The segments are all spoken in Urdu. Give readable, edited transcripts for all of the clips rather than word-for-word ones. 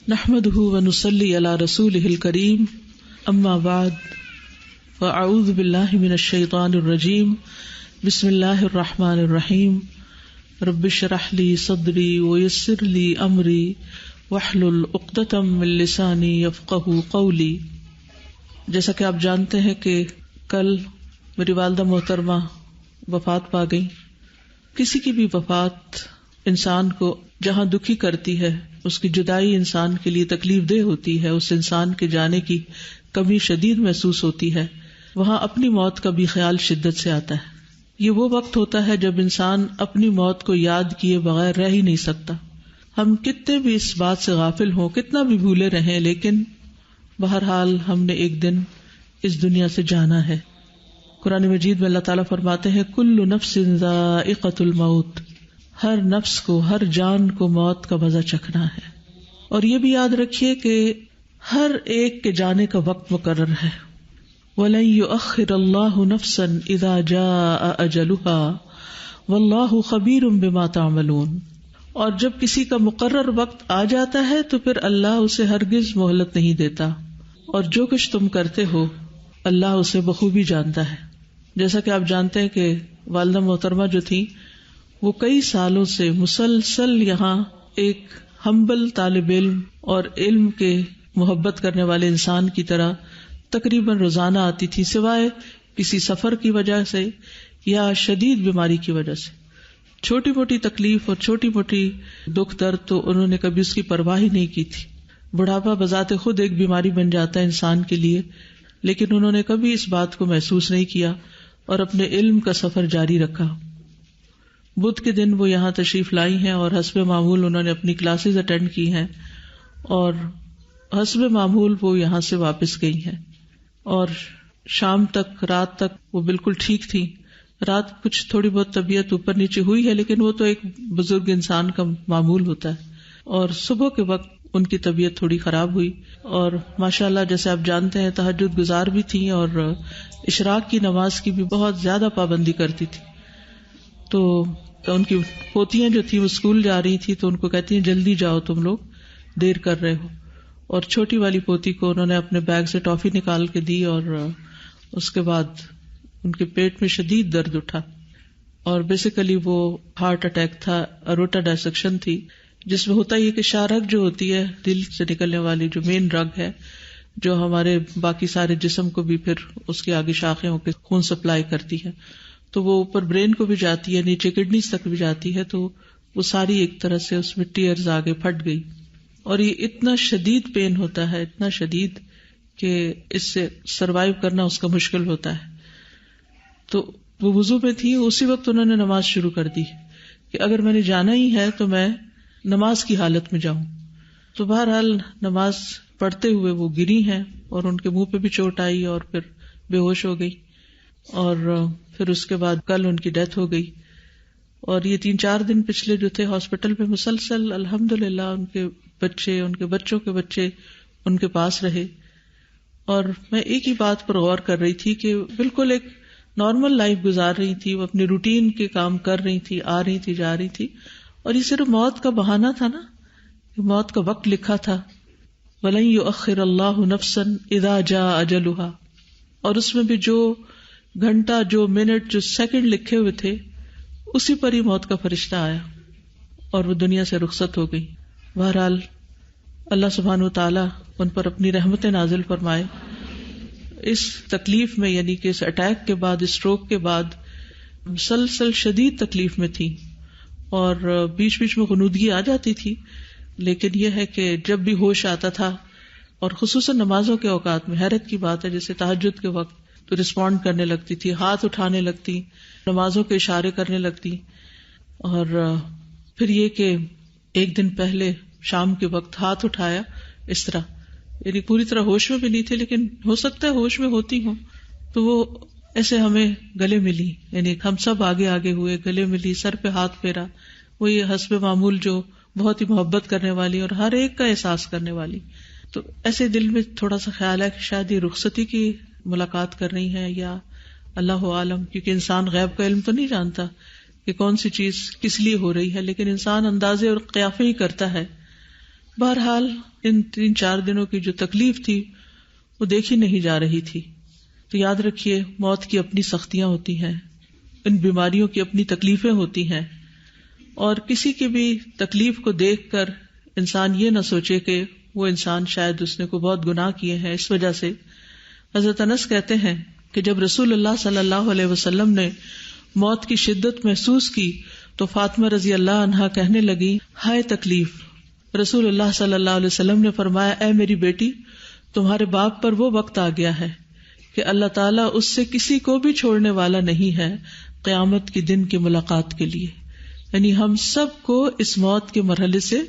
نحمده ونصلي على رسوله الكريم اما بعد فاعوذ بالله من الشيطان الرجيم بسم الله الرحمن الرحيم رب اشرح لي صدري ويسر لي امري واحلل عقدة من لساني يفقهوا قولي۔ جیسا کہ آپ جانتے ہیں کہ کل میری والدہ محترمہ وفات پا گئی۔ کسی کی بھی وفات انسان کو جہاں دکھی کرتی ہے، اس کی جدائی انسان کے لیے تکلیف دہ ہوتی ہے، اس انسان کے جانے کی کمی شدید محسوس ہوتی ہے، وہاں اپنی موت کا بھی خیال شدت سے آتا ہے۔ یہ وہ وقت ہوتا ہے جب انسان اپنی موت کو یاد کیے بغیر رہ ہی نہیں سکتا۔ ہم کتنے بھی اس بات سے غافل ہوں، کتنا بھی بھولے رہیں، لیکن بہرحال ہم نے ایک دن اس دنیا سے جانا ہے۔ قرآن مجید میں اللہ تعالیٰ فرماتے ہیں کل نفس ذائقۃ الموت، ہر نفس کو، ہر جان کو موت کا مزہ چکھنا ہے۔ اور یہ بھی یاد رکھیے کہ ہر ایک کے جانے کا وقت مقرر ہے۔ وَلَن يُؤَخِّرَ اللَّهُ نَفْسًا إِذَا جَاءَ أَجَلُهَا وَاللَّهُ خَبِيرٌ بِمَا تَعْمَلُونَ۔ اور جب کسی کا مقرر وقت آ جاتا ہے تو پھر اللہ اسے ہرگز مہلت نہیں دیتا، اور جو کچھ تم کرتے ہو اللہ اسے بخوبی جانتا ہے۔ جیسا کہ آپ جانتے ہیں کہ والدہ محترمہ جو تھی وہ کئی سالوں سے مسلسل یہاں ایک ہمبل طالب علم اور علم کے محبت کرنے والے انسان کی طرح تقریباً روزانہ آتی تھی، سوائے کسی سفر کی وجہ سے یا شدید بیماری کی وجہ سے۔ چھوٹی موٹی تکلیف اور چھوٹی موٹی دکھ درد تو انہوں نے کبھی اس کی پرواہ ہی نہیں کی تھی۔ بڑھاپا بذات خود ایک بیماری بن جاتا ہے انسان کے لیے، لیکن انہوں نے کبھی اس بات کو محسوس نہیں کیا اور اپنے علم کا سفر جاری رکھا۔ بدھ کے دن وہ یہاں تشریف لائی ہیں اور حسب معمول انہوں نے اپنی کلاسز اٹینڈ کی ہیں، اور حسب معمول وہ یہاں سے واپس گئی ہیں، اور شام تک، رات تک وہ بالکل ٹھیک تھی۔ رات کچھ تھوڑی بہت طبیعت اوپر نیچے ہوئی ہے، لیکن وہ تو ایک بزرگ انسان کا معمول ہوتا ہے۔ اور صبح کے وقت ان کی طبیعت تھوڑی خراب ہوئی، اور ماشاءاللہ جیسے آپ جانتے ہیں تہجد گزار بھی تھیں اور اشراق کی نماز کی بھی بہت زیادہ پابندی کرتی تھی۔ تو ان کی پوتیاں جو تھیں وہ اسکول جا رہی تھی تو ان کو کہتی ہیں جلدی جاؤ، تم لوگ دیر کر رہے ہو۔ اور چھوٹی والی پوتی کو انہوں نے اپنے بیگ سے ٹافی نکال کے دی، اور اس کے بعد ان کے پیٹ میں شدید درد اٹھا، اور بیسیکلی وہ ہارٹ اٹیک تھا، اروٹا ڈائسیکشن تھی، جس میں ہوتا یہ کہ شارک جو ہوتی ہے دل سے نکلنے والی جو مین رگ ہے، جو ہمارے باقی سارے جسم کو بھی پھر اس کے آگے شاخیں ہو کے خون سپلائی کرتی ہے، تو وہ اوپر برین کو بھی جاتی ہے، نیچے کڈنیز تک بھی جاتی ہے، تو وہ ساری ایک طرح سے اس میں ٹیئرز آگے پھٹ گئی، اور یہ اتنا شدید پین ہوتا ہے، اتنا شدید کہ اس سے سروائیو کرنا اس کا مشکل ہوتا ہے۔ تو وہ وضو میں تھی، اسی وقت انہوں نے نماز شروع کر دی کہ اگر میں نے جانا ہی ہے تو میں نماز کی حالت میں جاؤں۔ تو بہرحال نماز پڑھتے ہوئے وہ گری ہیں، اور ان کے منہ پہ بھی چوٹ آئی اور پھر بے ہوش ہو گئی، اور پھر اس کے بعد کل ان کی ڈیتھ ہو گئی۔ اور یہ 3-4 دن پچھلے جو تھے ہاسپٹل میں مسلسل الحمدللہ ان کے بچے، ان کے بچوں کے بچے ان کے پاس رہے۔ اور میں ایک ہی بات پر غور کر رہی تھی کہ بالکل ایک نارمل لائف گزار رہی تھی، وہ اپنے روٹین کے کام کر رہی تھی، آ رہی تھی، جا رہی تھی، اور یہ صرف موت کا بہانہ تھا نا، موت کا وقت لکھا تھا وَلَن يُؤَخِّرَ اللَّهُ نَفْسًا إِذَا جَاءَ أَجَلُهَا، اور اس میں بھی جو گھنٹہ، جو منٹ، جو سیکنڈ لکھے ہوئے تھے اسی پر ہی موت کا فرشتہ آیا اور وہ دنیا سے رخصت ہو گئی۔ بہرحال اللہ سبحانہ وتعالی ان پر اپنی رحمتیں نازل فرمائے۔ اس تکلیف میں، یعنی کہ اس اٹیک کے بعد، اسٹروک کے بعد مسلسل شدید تکلیف میں تھی، اور بیچ بیچ میں غنودگی آ جاتی تھی، لیکن یہ ہے کہ جب بھی ہوش آتا تھا، اور خصوصاً نمازوں کے اوقات میں، حیرت کی بات ہے جیسے تہجد کے وقت تو رسپونڈ کرنے لگتی تھی، ہاتھ اٹھانے لگتی، نمازوں کے اشارے کرنے لگتی۔ اور پھر یہ کہ ایک دن پہلے شام کے وقت ہاتھ اٹھایا اس طرح، یعنی پوری طرح ہوش میں بھی نہیں تھے، لیکن ہو سکتا ہے ہوش میں ہوتی ہوں، تو وہ ایسے ہمیں گلے ملی، یعنی ہم سب آگے آگے ہوئے، گلے ملی، سر پہ ہاتھ پھیرا، وہ یہ حسب معمول جو بہت ہی محبت کرنے والی اور ہر ایک کا احساس کرنے والی۔ تو ایسے دل میں تھوڑا سا خیال ہے کہ شاید یہ رخصتی کی ملاقات کر رہی ہیں، یا اللہ عالم، کیونکہ انسان غیب کا علم تو نہیں جانتا کہ کون سی چیز کس لیے ہو رہی ہے، لیکن انسان اندازے اور قیافے ہی کرتا ہے۔ بہرحال ان 3-4 دنوں کی جو تکلیف تھی وہ دیکھی نہیں جا رہی تھی. تو یاد رکھیے موت کی اپنی سختیاں ہوتی ہیں، ان بیماریوں کی اپنی تکلیفیں ہوتی ہیں، اور کسی کی بھی تکلیف کو دیکھ کر انسان یہ نہ سوچے کہ وہ انسان شاید اس نے کوئی بہت گناہ کیے ہیں اس وجہ سے. حضرت انس کہتے ہیں کہ جب رسول اللہ صلی اللہ علیہ وسلم نے موت کی شدت محسوس کی تو فاطمہ رضی اللہ عنہا کہنے لگی، ہائے تکلیف. رسول اللہ صلی اللہ علیہ وسلم نے فرمایا، اے میری بیٹی، تمہارے باپ پر وہ وقت آ گیا ہے کہ اللہ تعالیٰ اس سے کسی کو بھی چھوڑنے والا نہیں ہے قیامت کے دن کی ملاقات کے لیے. یعنی ہم سب کو اس موت کے مرحلے سے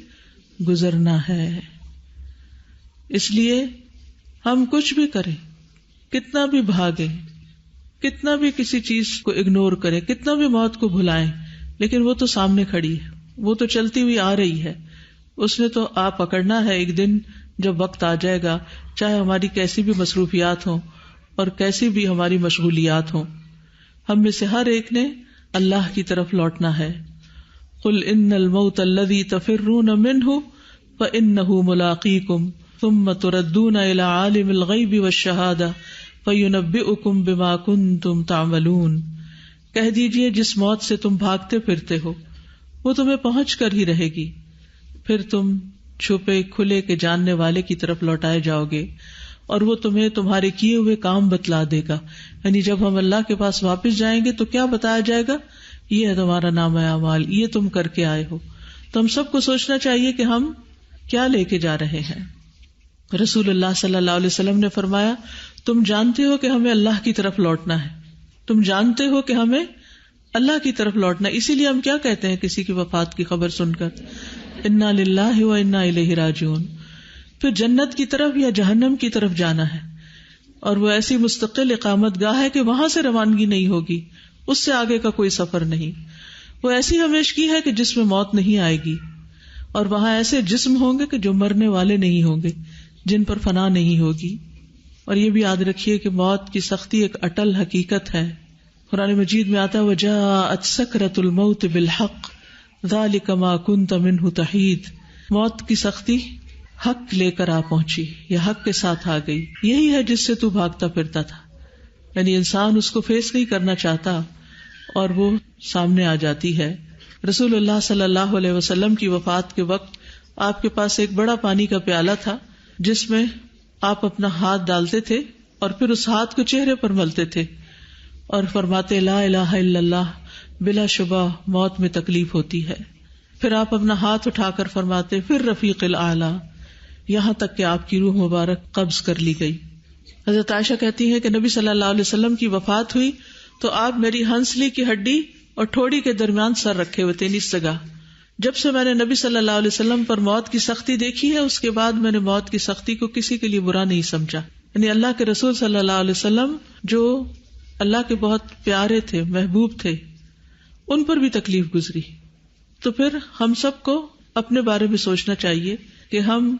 گزرنا ہے. اس لیے ہم کچھ بھی کریں، کتنا بھی بھاگیں، کتنا بھی کسی چیز کو اگنور کریں، کتنا بھی موت کو بھلائیں، لیکن وہ تو سامنے کھڑی ہے، وہ تو چلتی ہوئی آ رہی ہے. اس نے تو آپ پکڑنا ہے. ایک دن جب وقت آ جائے گا، چاہے ہماری کیسی بھی مصروفیات ہوں اور کیسی بھی ہماری مشغولیات ہوں، ہم میں سے ہر ایک نے اللہ کی طرف لوٹنا ہے. قل ان الموت الذی تفرون منہ فانہ ملاقیکم ثم تردون الی عالم الغیب والشہادہ فینبئکم بما کنتم تعملون. کہہ دیجئے جس موت سے تم بھاگتے پھرتے ہو وہ تمہیں پہنچ کر ہی رہے گی، پھر تم چھپے کھلے کے جاننے والے کی طرف لوٹائے جاؤ گے اور وہ تمہیں تمہارے کیے ہوئے کام بتلا دے گا. یعنی جب ہم اللہ کے پاس واپس جائیں گے تو کیا بتایا جائے گا؟ یہ ہے تمہارا نامہ اعمال، یہ تم کر کے آئے ہو. تو ہم سب کو سوچنا چاہیے کہ ہم کیا لے کے جا رہے ہیں. رسول اللہ صلی اللہ علیہ وسلم نے فرمایا، تم جانتے ہو کہ ہمیں اللہ کی طرف لوٹنا ہے، تم جانتے ہو کہ ہمیں اللہ کی طرف لوٹنا ہے. اسی لیے ہم کیا کہتے ہیں کسی کی وفات کی خبر سن کر؟ انا للہ و انا الیہ راجعون. پھر جنت کی طرف یا جہنم کی طرف جانا ہے، اور وہ ایسی مستقل اقامت گاہ ہے کہ وہاں سے روانگی نہیں ہوگی، اس سے آگے کا کوئی سفر نہیں. وہ ایسی ہمیشگی ہے کہ جس میں موت نہیں آئے گی، اور وہاں ایسے جسم ہوں گے کہ جو مرنے والے نہیں ہوں گے، جن پر فنا نہیں ہوگی. اور یہ بھی یاد رکھیے کہ موت کی سختی ایک اٹل حقیقت ہے. قرآن مجید میں آتا ہے وجاءت سکرۃ الموت بالحق ذلک ما کنت منہ تحید. موت کی سختی حق لے کر آ پہنچی یا حق کے ساتھ آ گئی. یہی ہے جس سے تو بھاگتا پھرتا تھا. یعنی انسان اس کو فیس نہیں کرنا چاہتا اور وہ سامنے آ جاتی ہے. رسول اللہ صلی اللہ علیہ وسلم کی وفات کے وقت آپ کے پاس ایک بڑا پانی کا پیالہ تھا جس میں آپ اپنا ہاتھ ڈالتے تھے اور پھر اس ہاتھ کو چہرے پر ملتے تھے اور فرماتے لا الہ الا اللہ، بلا شبہ موت میں تکلیف ہوتی ہے. پھر آپ اپنا ہاتھ اٹھا کر فرماتے پھر رفیق الاعلی، یہاں تک کہ آپ کی روح مبارک قبض کر لی گئی. حضرت عائشہ کہتی ہے کہ نبی صلی اللہ علیہ وسلم کی وفات ہوئی تو آپ میری ہنسلی کی ہڈی اور ٹھوڑی کے درمیان سر رکھے ہوئے تھے اس جگہ. جب سے میں نے نبی صلی اللہ علیہ وسلم پر موت کی سختی دیکھی ہے، اس کے بعد میں نے موت کی سختی کو کسی کے لیے برا نہیں سمجھا. یعنی اللہ کے رسول صلی اللہ علیہ وسلم جو اللہ کے بہت پیارے تھے، محبوب تھے، ان پر بھی تکلیف گزری. تو پھر ہم سب کو اپنے بارے میں سوچنا چاہیے کہ ہم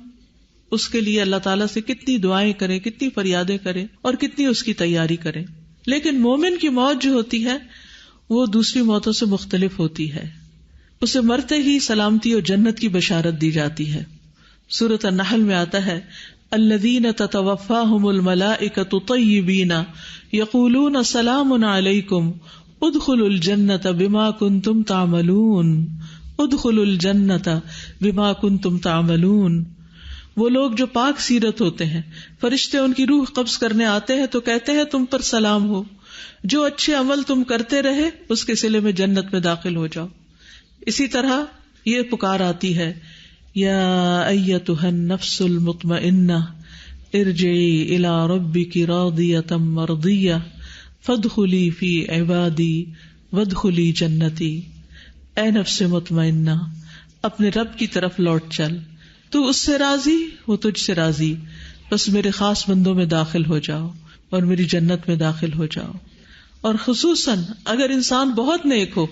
اس کے لیے اللہ تعالیٰ سے کتنی دعائیں کریں، کتنی فریادیں کریں اور کتنی اس کی تیاری کریں. لیکن مومن کی موت جو ہوتی ہے وہ دوسری موتوں سے مختلف ہوتی ہے. اسے مرتے ہی سلامتی اور جنت کی بشارت دی جاتی ہے. سورۃ النحل میں آتا ہے الذین تتوفاہم الملائکۃ طیبین یقولون سلام علیکم ادخلوا الجنۃ بما کنتم تعملون. ادخلوا الجنۃ بما کنتم تعملون. وہ لوگ جو پاک سیرت ہوتے ہیں، فرشتے ان کی روح قبض کرنے آتے ہیں تو کہتے ہیں تم پر سلام ہو، جو اچھے عمل تم کرتے رہے اس کے صلے میں جنت میں داخل ہو جاؤ. اسی طرح یہ پکار آتی ہے یا ایتھا النفس المطمئنہ ارجعی الی ربک راضیۃ مرضیہ فادخلی فی عبادی وادخلی جنتی. اے نفس مطمئنہ، اپنے رب کی طرف لوٹ چل، تو اس سے راضی، وہ تجھ سے راضی، بس میرے خاص بندوں میں داخل ہو جاؤ اور میری جنت میں داخل ہو جاؤ. اور خصوصاً اگر انسان بہت نیک ہو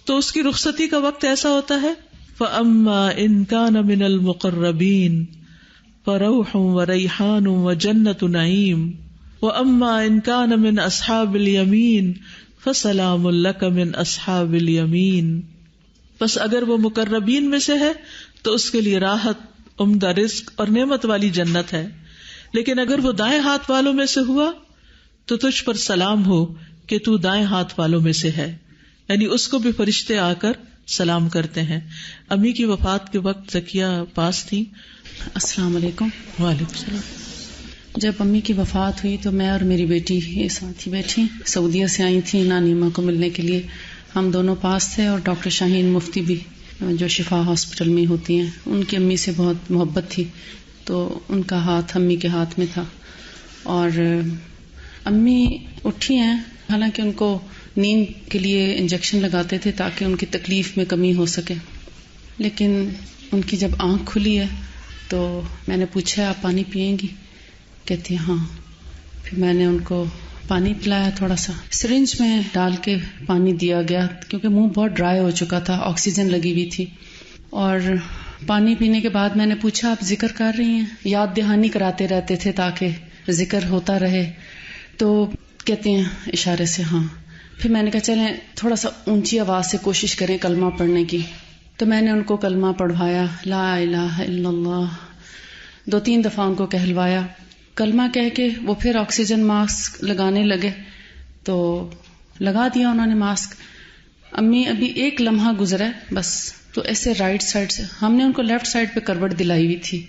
تو اس کی رخصتی کا وقت ایسا ہوتا ہے فَأَمَّا إِن كَانَ مِنَ الْمُقَرَّبِينَ فَرَوْحٌ وَرَيْحَانٌ وَجَنَّةُ نَعِيمٍ وَأَمَّا إِن كَانَ مِنْ أَصْحَابِ الْيَمِينِ فَسَلَامٌ لَكَ مِنْ أَصْحَابِ الْيَمِينِ. بس اگر وہ مقربین میں سے ہے تو اس کے لیے راحت عمدہ رزق اور نعمت والی جنت ہے، لیکن اگر وہ دائیں ہاتھ والوں میں سے ہوا تو تجھ پر سلام ہو کہ تو دائیں ہاتھ والوں میں سے ہے، یعنی اس کو بھی فرشتے آ کر سلام کرتے ہیں۔ امی کی وفات کے وقت زکیہ پاس تھی۔ السلام علیکم۔ وعلیکم السلام۔ جب امی کی وفات ہوئی تو میں اور میری بیٹی یہ ساتھ ہی بیٹھی، سعودیہ سے آئی تھی نانی ماں کو ملنے کے لیے، ہم دونوں پاس تھے، اور ڈاکٹر شاہین مفتی بھی جو شفا ہاسپٹل میں ہوتی ہیں، ان کی امی سے بہت محبت تھی، تو ان کا ہاتھ امی کے ہاتھ میں تھا، اور امی اٹھی ہیں، حالانکہ ان کو نیند کے لیے انجیکشن لگاتے تھے تاکہ ان کی تکلیف میں کمی ہو سکے، لیکن ان کی جب آنکھ کھلی ہے تو میں نے پوچھا آپ پانی پیئیں گی؟ کہتی ہاں۔ پھر میں نے ان کو پانی پلایا، تھوڑا سا سرنج میں ڈال کے پانی دیا گیا کیونکہ منہ بہت ڈرائی ہو چکا تھا، آکسیجن لگی ہوئی تھی، اور پانی پینے کے بعد میں نے پوچھا آپ ذکر کر رہی ہیں؟ یاد دہانی کراتے رہتے تھے تاکہ ذکر ہوتا رہے، تو کہتے ہیں اشارے سے ہاں۔ پھر میں نے کہا چلیں تھوڑا سا اونچی آواز سے کوشش کریں کلمہ پڑھنے کی، تو میں نے ان کو کلمہ پڑھوایا، لا الہ الا اللہ، 2-3 دفعہ ان کو کہلوایا، کلمہ کہہ کے وہ پھر آکسیجن ماسک لگانے لگے، تو لگا دیا انہوں نے ماسک۔ امی ابھی ایک لمحہ گزرا بس، تو ایسے رائٹ سائڈ سے ہم نے ان کو لیفٹ سائڈ پہ کروٹ دلائی ہوئی تھی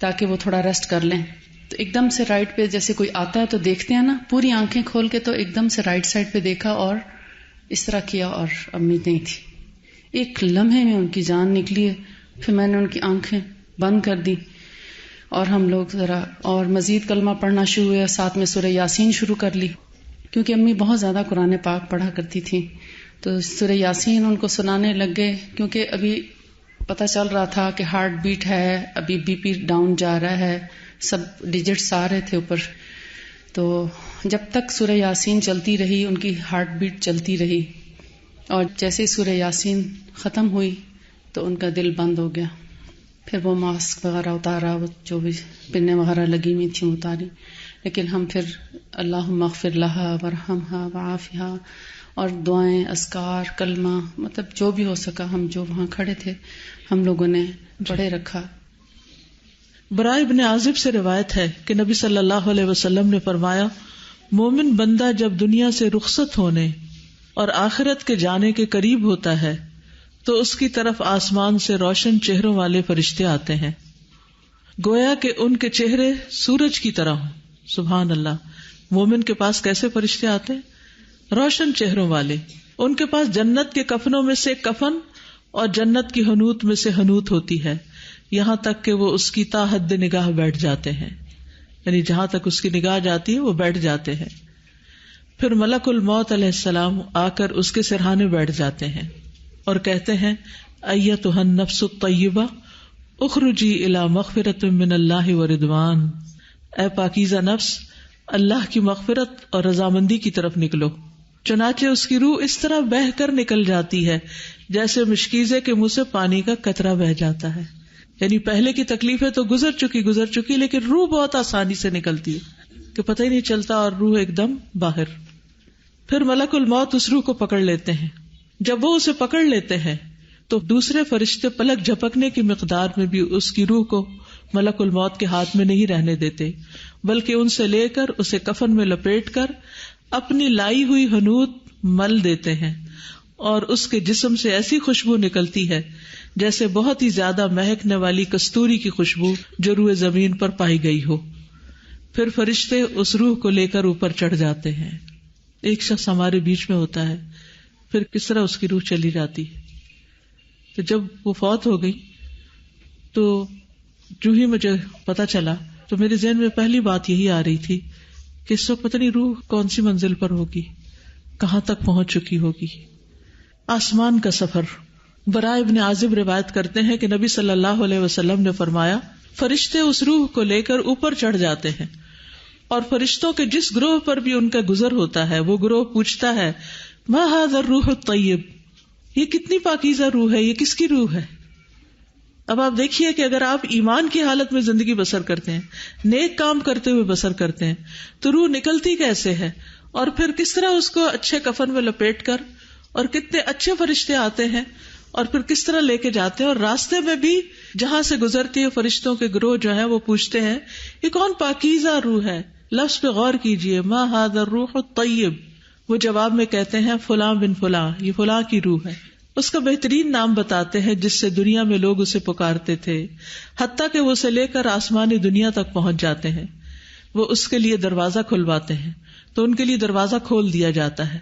تاکہ وہ تھوڑا ریسٹ کر لیں، تو ایک دم سے رائٹ پہ جیسے کوئی آتا ہے تو دیکھتے ہیں نا، پوری آنکھیں کھول کے، تو ایک دم سے رائٹ سائڈ پہ دیکھا اور اس طرح کیا، اور امی نہیں تھی۔ ایک لمحے میں ان کی جان نکلی ہے، پھر میں نے ان کی آنکھیں بند کر دی، اور ہم لوگ ذرا اور مزید کلمہ پڑھنا شروع ہوئے، ساتھ میں سورہ یاسین شروع کر لی، کیونکہ امی بہت زیادہ قرآن پاک پڑھا کرتی تھی، تو سورہ یاسین ان کو سنانے لگ گئے، کیونکہ ابھی پتہ چل رہا تھا کہ ہارٹ بیٹ ہے، ابھی بی پی ڈاؤن جا رہا ہے، سب ڈیجٹس آ رہے تھے اوپر، تو جب تک سورہ یاسین چلتی رہی ان کی ہارٹ بیٹ چلتی رہی، اور جیسے سورہ یاسین ختم ہوئی تو ان کا دل بند ہو گیا۔ پھر وہ ماسک وغیرہ اتارا، وہ جو بھی پنیں وغیرہ لگی ہوئی تھیں اتاری، لیکن ہم پھر اللہم اغفر لہا ورحمہا وعافہا اور دعائیں، اذکار، کلمہ، مطلب جو بھی ہو سکا ہم جو وہاں کھڑے تھے ہم لوگوں نے پڑھے رکھا۔ برائے ابن عازب سے روایت ہے کہ نبی صلی اللہ علیہ وسلم نے فرمایا، مومن بندہ جب دنیا سے رخصت ہونے اور آخرت کے جانے کے قریب ہوتا ہے تو اس کی طرف آسمان سے روشن چہروں والے فرشتے آتے ہیں، گویا کہ ان کے چہرے سورج کی طرح ہوں۔ سبحان اللہ، مومن کے پاس کیسے فرشتے آتے ہیں؟ روشن چہروں والے۔ ان کے پاس جنت کے کفنوں میں سے کفن اور جنت کی حنوط میں سے حنوط ہوتی ہے، یہاں تک کہ وہ اس کی تا حد نگاہ بیٹھ جاتے ہیں، یعنی جہاں تک اس کی نگاہ جاتی ہے وہ بیٹھ جاتے ہیں۔ پھر ملک الموت علیہ السلام آ کر اس کے سرہانے بیٹھ جاتے ہیں اور کہتے ہیں، ایتھا النفس الطیبہ اخرجی الی مغفرۃ من اللہ ورضوان، اے پاکیزہ نفس، اللہ کی مغفرت اور رضامندی کی طرف نکلو۔ چنانچہ اس کی روح اس طرح بہہ کر نکل جاتی ہے جیسے مشکیزے کے منہ سے پانی کا قطرہ بہہ جاتا ہے، یعنی پہلے کی تکلیفیں تو گزر چکی لیکن روح بہت آسانی سے نکلتی ہے کہ پتہ ہی نہیں چلتا، اور روح ایک دم باہر۔ پھر ملک الموت اس روح کو پکڑ لیتے ہیں، جب وہ اسے پکڑ لیتے ہیں تو دوسرے فرشتے پلک جھپکنے کی مقدار میں بھی اس کی روح کو ملک الموت کے ہاتھ میں نہیں رہنے دیتے، بلکہ ان سے لے کر اسے کفن میں لپیٹ کر اپنی لائی ہوئی حنوط مل دیتے ہیں، اور اس کے جسم سے ایسی خوشبو نکلتی ہے جیسے بہت ہی زیادہ مہکنے والی کستوری کی خوشبو جو روئے زمین پر پائی گئی ہو۔ پھر فرشتے اس روح کو لے کر اوپر چڑھ جاتے ہیں۔ ایک شخص ہمارے بیچ میں ہوتا ہے، پھر کس طرح اس کی روح چلی جاتی ہے۔ تو جب وہ فوت ہو گئی تو جو ہی مجھے پتا چلا تو میرے ذہن میں پہلی بات یہی آ رہی تھی کہ اس وقت پتہ نہیں روح کون سی منزل پر ہوگی، کہاں تک پہنچ چکی ہوگی۔ آسمان کا سفر۔ برائے ابن عازب روایت کرتے ہیں کہ نبی صلی اللہ علیہ وسلم نے فرمایا، فرشتے اس روح کو لے کر اوپر چڑھ جاتے ہیں، اور فرشتوں کے جس گروہ پر بھی ان کا گزر ہوتا ہے وہ گروہ پوچھتا ہے، ما ھذا الروح الطیب، یہ کتنی پاکیزہ روح ہے، یہ کس کی روح ہے؟ اب آپ دیکھیے کہ اگر آپ ایمان کی حالت میں زندگی بسر کرتے ہیں، نیک کام کرتے ہوئے بسر کرتے ہیں، تو روح نکلتی کیسے ہے، اور پھر کس طرح اس کو اچھے کفن میں لپیٹ کر، اور کتنے اچھے فرشتے آتے ہیں اور پھر کس طرح لے کے جاتے ہیں. اور راستے میں بھی جہاں سے گزرتی ہے فرشتوں کے گروہ جو ہیں وہ پوچھتے ہیں یہ کون پاکیزہ روح ہے. لفظ پہ غور کیجئے, ما ھذا الروح الطیب. وہ جواب میں کہتے ہیں فلاں بن فلاں, یہ فلاں کی روح ہے. اس کا بہترین نام بتاتے ہیں جس سے دنیا میں لوگ اسے پکارتے تھے, حتیٰ کہ وہ اسے لے کر آسمانی دنیا تک پہنچ جاتے ہیں. وہ اس کے لیے دروازہ کھلواتے ہیں تو ان کے لیے دروازہ کھول دیا جاتا ہے.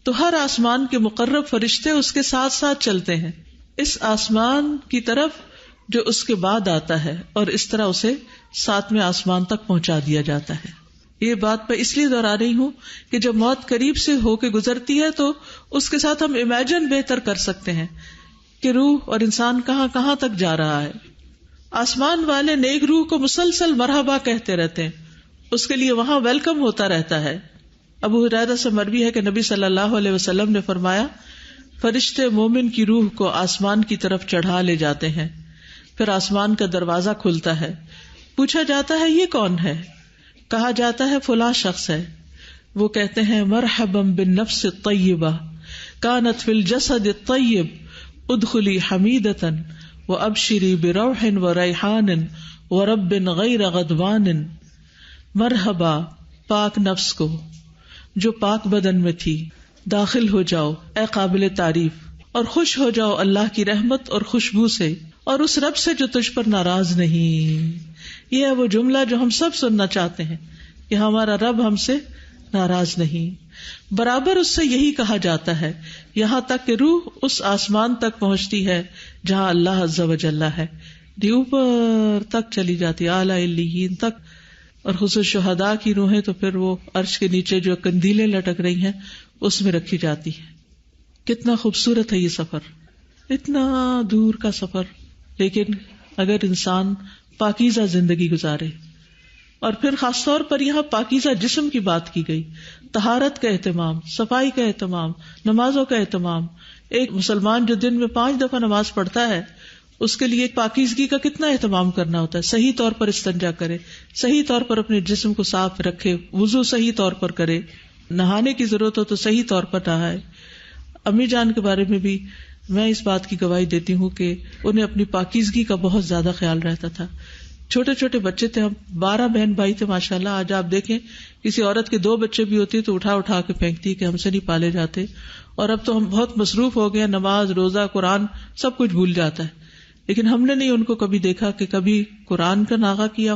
تو ہر آسمان کے مقرب فرشتے اس کے ساتھ ساتھ چلتے ہیں اس آسمان کی طرف جو اس کے بعد آتا ہے, اور اس طرح اسے 7ویں آسمان تک پہنچا دیا جاتا ہے. یہ بات میں اس لیے دہرا رہی ہوں کہ جب موت قریب سے ہو کے گزرتی ہے تو اس کے ساتھ ہم امیجن بہتر کر سکتے ہیں کہ روح اور انسان کہاں کہاں تک جا رہا ہے. آسمان والے نیک روح کو مسلسل مرحبا کہتے رہتے ہیں, اس کے لیے وہاں ویلکم ہوتا رہتا ہے. ابو ہریرہ سے مروی ہے کہ نبی صلی اللہ علیہ وسلم نے فرمایا, فرشتے مومن کی روح کو آسمان کی طرف چڑھا لے جاتے ہیں, پھر آسمان کا دروازہ کھلتا ہے. پوچھا جاتا ہے یہ کون ہے؟ کہا جاتا ہے فلاں شخص ہے. وہ کہتے ہیں مرحبا بالنفس الطیبہ کانت فی الجسد الطیب ادخلی حمیدۃ وابشری بروح وریحان ورب غیر غضبان. مرحبا پاک نفس کو جو پاک بدن میں تھی, داخل ہو جاؤ اے قابل تعریف, اور خوش ہو جاؤ اللہ کی رحمت اور خوشبو سے, اور اس رب سے جو تجھ پر ناراض نہیں. یہ ہے وہ جملہ جو ہم سب سننا چاہتے ہیں کہ ہمارا رب ہم سے ناراض نہیں. برابر اس سے یہی کہا جاتا ہے یہاں تک کہ روح اس آسمان تک پہنچتی ہے جہاں اللہ عز و جل ہے, اوپر تک چلی جاتی اعلی علیین تک. اور خصوص شہداء کی روحیں تو پھر وہ عرش کے نیچے جو قندیلیں لٹک رہی ہیں اس میں رکھی جاتی ہے. کتنا خوبصورت ہے یہ سفر, اتنا دور کا سفر, لیکن اگر انسان پاکیزہ زندگی گزارے. اور پھر خاص طور پر یہاں پاکیزہ جسم کی بات کی گئی, طہارت کا اہتمام, صفائی کا اہتمام, نمازوں کا اہتمام. ایک مسلمان جو دن میں 5 دفعہ نماز پڑھتا ہے اس کے لیے پاکیزگی کا کتنا اہتمام کرنا ہوتا ہے. صحیح طور پر استنجا کرے, صحیح طور پر اپنے جسم کو صاف رکھے, وضو صحیح طور پر کرے, نہانے کی ضرورت ہو تو صحیح طور پر نہائے. امی جان کے بارے میں بھی میں اس بات کی گواہی دیتی ہوں کہ انہیں اپنی پاکیزگی کا بہت زیادہ خیال رہتا تھا. چھوٹے چھوٹے بچے تھے, ہم 12 بہن بھائی تھے ماشاءاللہ. آج آپ دیکھیں کسی عورت کے 2 بچے بھی ہوتے تو اٹھا اٹھا کے پھینکتی کہ ہم سے نہیں پالے جاتے. اور اب تو ہم بہت مصروف ہو گئے, نماز روزہ قرآن سب کچھ بھول جاتا ہے. لیکن ہم نے نہیں ان کو کبھی دیکھا کہ کبھی قرآن کا ناغہ کیا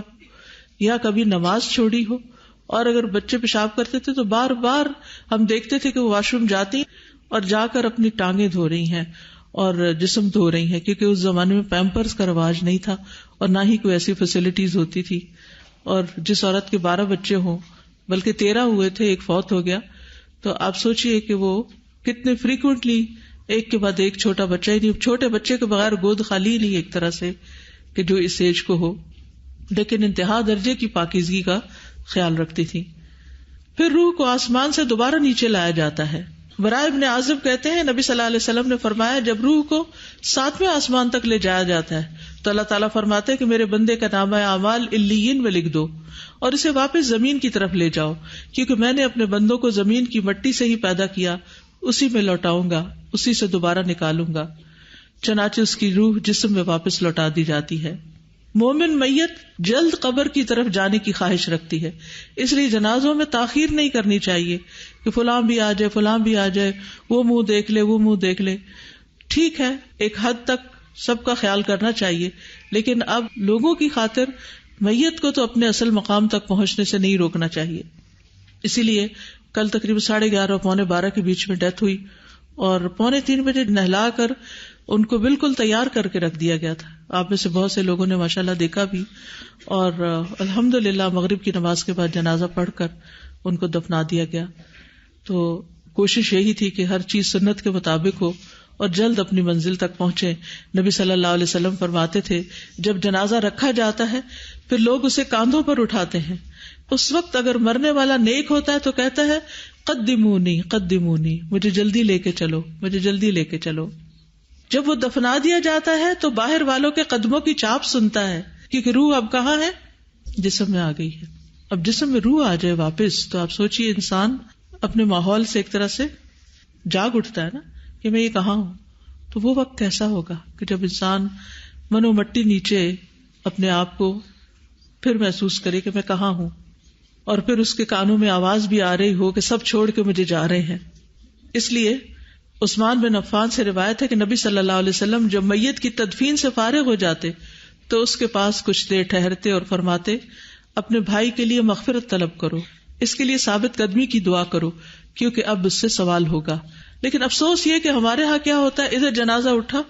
یا کبھی نماز چھوڑی ہو. اور اگر بچے پیشاب کرتے تھے تو بار بار ہم دیکھتے تھے کہ وہ واش روم جاتی اور جا کر اپنی ٹانگیں دھو رہی ہیں اور جسم دھو رہی ہیں, کیونکہ اس زمانے میں پیمپرز کا رواج نہیں تھا اور نہ ہی کوئی ایسی فیسلٹیز ہوتی تھی. اور جس عورت کے 12 بچے ہوں, بلکہ 13 ہوئے تھے, ایک فوت ہو گیا, تو آپ سوچئے کہ وہ کتنے فریکوینٹلی ایک کے بعد ایک چھوٹا بچہ ہی نہیں, چھوٹے بچے کے بغیر گود خالی نہیں ایک طرح سے کہ جو اس ایج کو ہو, لیکن انتہا درجے کی پاکیزگی کا خیال رکھتی تھی. پھر روح کو آسمان سے دوبارہ نیچے لایا جاتا ہے. براء ابن عازب کہتے ہیں نبی صلی اللہ علیہ وسلم نے فرمایا جب روح کو 7ویں آسمان تک لے جایا جاتا ہے تو اللہ تعالیٰ فرماتے ہیں کہ میرے بندے کا نامہ اعمال علیین میں لکھ دو اور اسے واپس زمین کی طرف لے جاؤ, کیونکہ میں نے اپنے بندوں کو زمین کی مٹی سے ہی پیدا کیا, اسی میں لوٹاؤں گا, اسی سے دوبارہ نکالوں گا. چنانچہ اس کی روح جسم میں واپس لوٹا دی جاتی ہے. مومن میت جلد قبر کی طرف جانے کی خواہش رکھتی ہے, اس لیے جنازوں میں تاخیر نہیں کرنی چاہیے کہ فلاں بھی آ جائے, فلاں بھی آ جائے, وہ منہ دیکھ لے, وہ منہ دیکھ لے. ٹھیک ہے, ایک حد تک سب کا خیال کرنا چاہیے, لیکن اب لوگوں کی خاطر میت کو تو اپنے اصل مقام تک پہنچنے سے نہیں روکنا چاہیے. اسی لیے کل تقریباً 11:30 پونے 12 کے بیچ میں ڈیتھ ہوئی اور 2:45 بجے نہلا کر ان کو بالکل تیار کر کے رکھ دیا گیا تھا. آپ میں سے بہت سے لوگوں نے ماشاءاللہ دیکھا بھی, اور الحمدللہ مغرب کی نماز کے بعد جنازہ پڑھ کر ان کو دفنا دیا گیا. تو کوشش یہی تھی کہ ہر چیز سنت کے مطابق ہو اور جلد اپنی منزل تک پہنچے. نبی صلی اللہ علیہ وسلم فرماتے تھے جب جنازہ رکھا جاتا ہے پھر لوگ اسے کاندھوں پر اٹھاتے ہیں, اس وقت اگر مرنے والا نیک ہوتا ہے تو کہتا ہے قدمونی قدمونی, مجھے جلدی لے کے چلو, مجھے جلدی لے کے چلو. جب وہ دفنا دیا جاتا ہے تو باہر والوں کے قدموں کی چاپ سنتا ہے, کیونکہ روح اب کہاں ہے, جسم میں آ گئی ہے. اب جسم میں روح آ جائے واپس تو آپ سوچئے انسان اپنے ماحول سے ایک طرح سے جاگ اٹھتا ہے نا کہ میں یہ کہاں ہوں. تو وہ وقت کیسا ہوگا کہ جب انسان منو مٹی نیچے اپنے آپ کو پھر محسوس کرے کہ میں کہاں ہوں، اور پھر اس کے کانوں میں آواز بھی آ رہی ہو کہ سب چھوڑ کے مجھے جا رہے ہیں. اس لیے عثمان بن عفان سے روایت ہے کہ نبی صلی اللہ علیہ وسلم جب میت کی تدفین سے فارغ ہو جاتے تو اس کے پاس کچھ دیر ٹھہرتے اور فرماتے اپنے بھائی کے لیے مغفرت طلب کرو، اس کے لیے ثابت قدمی کی دعا کرو کیونکہ اب اس سے سوال ہوگا. لیکن افسوس یہ کہ ہمارے ہاں کیا ہوتا ہے، ادھر جنازہ اٹھا،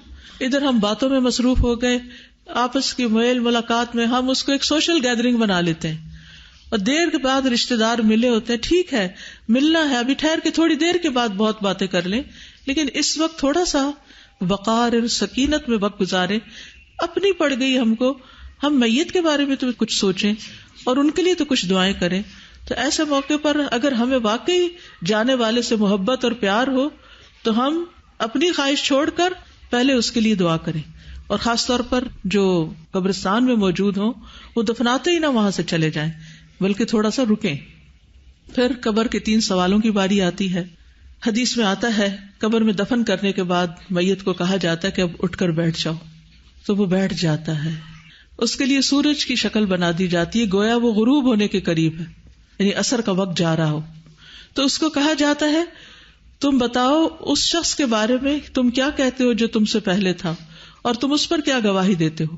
ادھر ہم باتوں میں مصروف ہو گئے، آپس کی میل ملاقات میں ہم اس کو ایک سوشل گیدرنگ بنا لیتے ہیں، اور دیر کے بعد رشتے دار ملے ہوتے ہیں. ٹھیک ہے ملنا ہے، ابھی ٹھہر کے تھوڑی دیر کے بعد بہت باتیں کر لیں، لیکن اس وقت تھوڑا سا وقار اور سکینت میں وقت گزارے. اپنی پڑ گئی ہم کو، ہم میت کے بارے میں تو کچھ سوچیں اور ان کے لیے تو کچھ دعائیں کریں. تو ایسے موقع پر اگر ہمیں واقعی جانے والے سے محبت اور پیار ہو تو ہم اپنی خواہش چھوڑ کر پہلے اس کے لیے دعا کریں، اور خاص طور پر جو قبرستان میں موجود ہوں وہ دفناتے ہی نہ وہاں سے چلے جائیں بلکہ تھوڑا سا رکیں. پھر قبر کے 3 سوالوں کی باری آتی ہے. حدیث میں آتا ہے قبر میں دفن کرنے کے بعد میت کو کہا جاتا ہے کہ اب اٹھ کر بیٹھ جاؤ، تو وہ بیٹھ جاتا ہے. اس کے لیے سورج کی شکل بنا دی جاتی ہے گویا وہ غروب ہونے کے قریب ہے، یعنی عصر کا وقت جا رہا ہو. تو اس کو کہا جاتا ہے تم بتاؤ اس شخص کے بارے میں تم کیا کہتے ہو جو تم سے پہلے تھا، اور تم اس پر کیا گواہی دیتے ہو.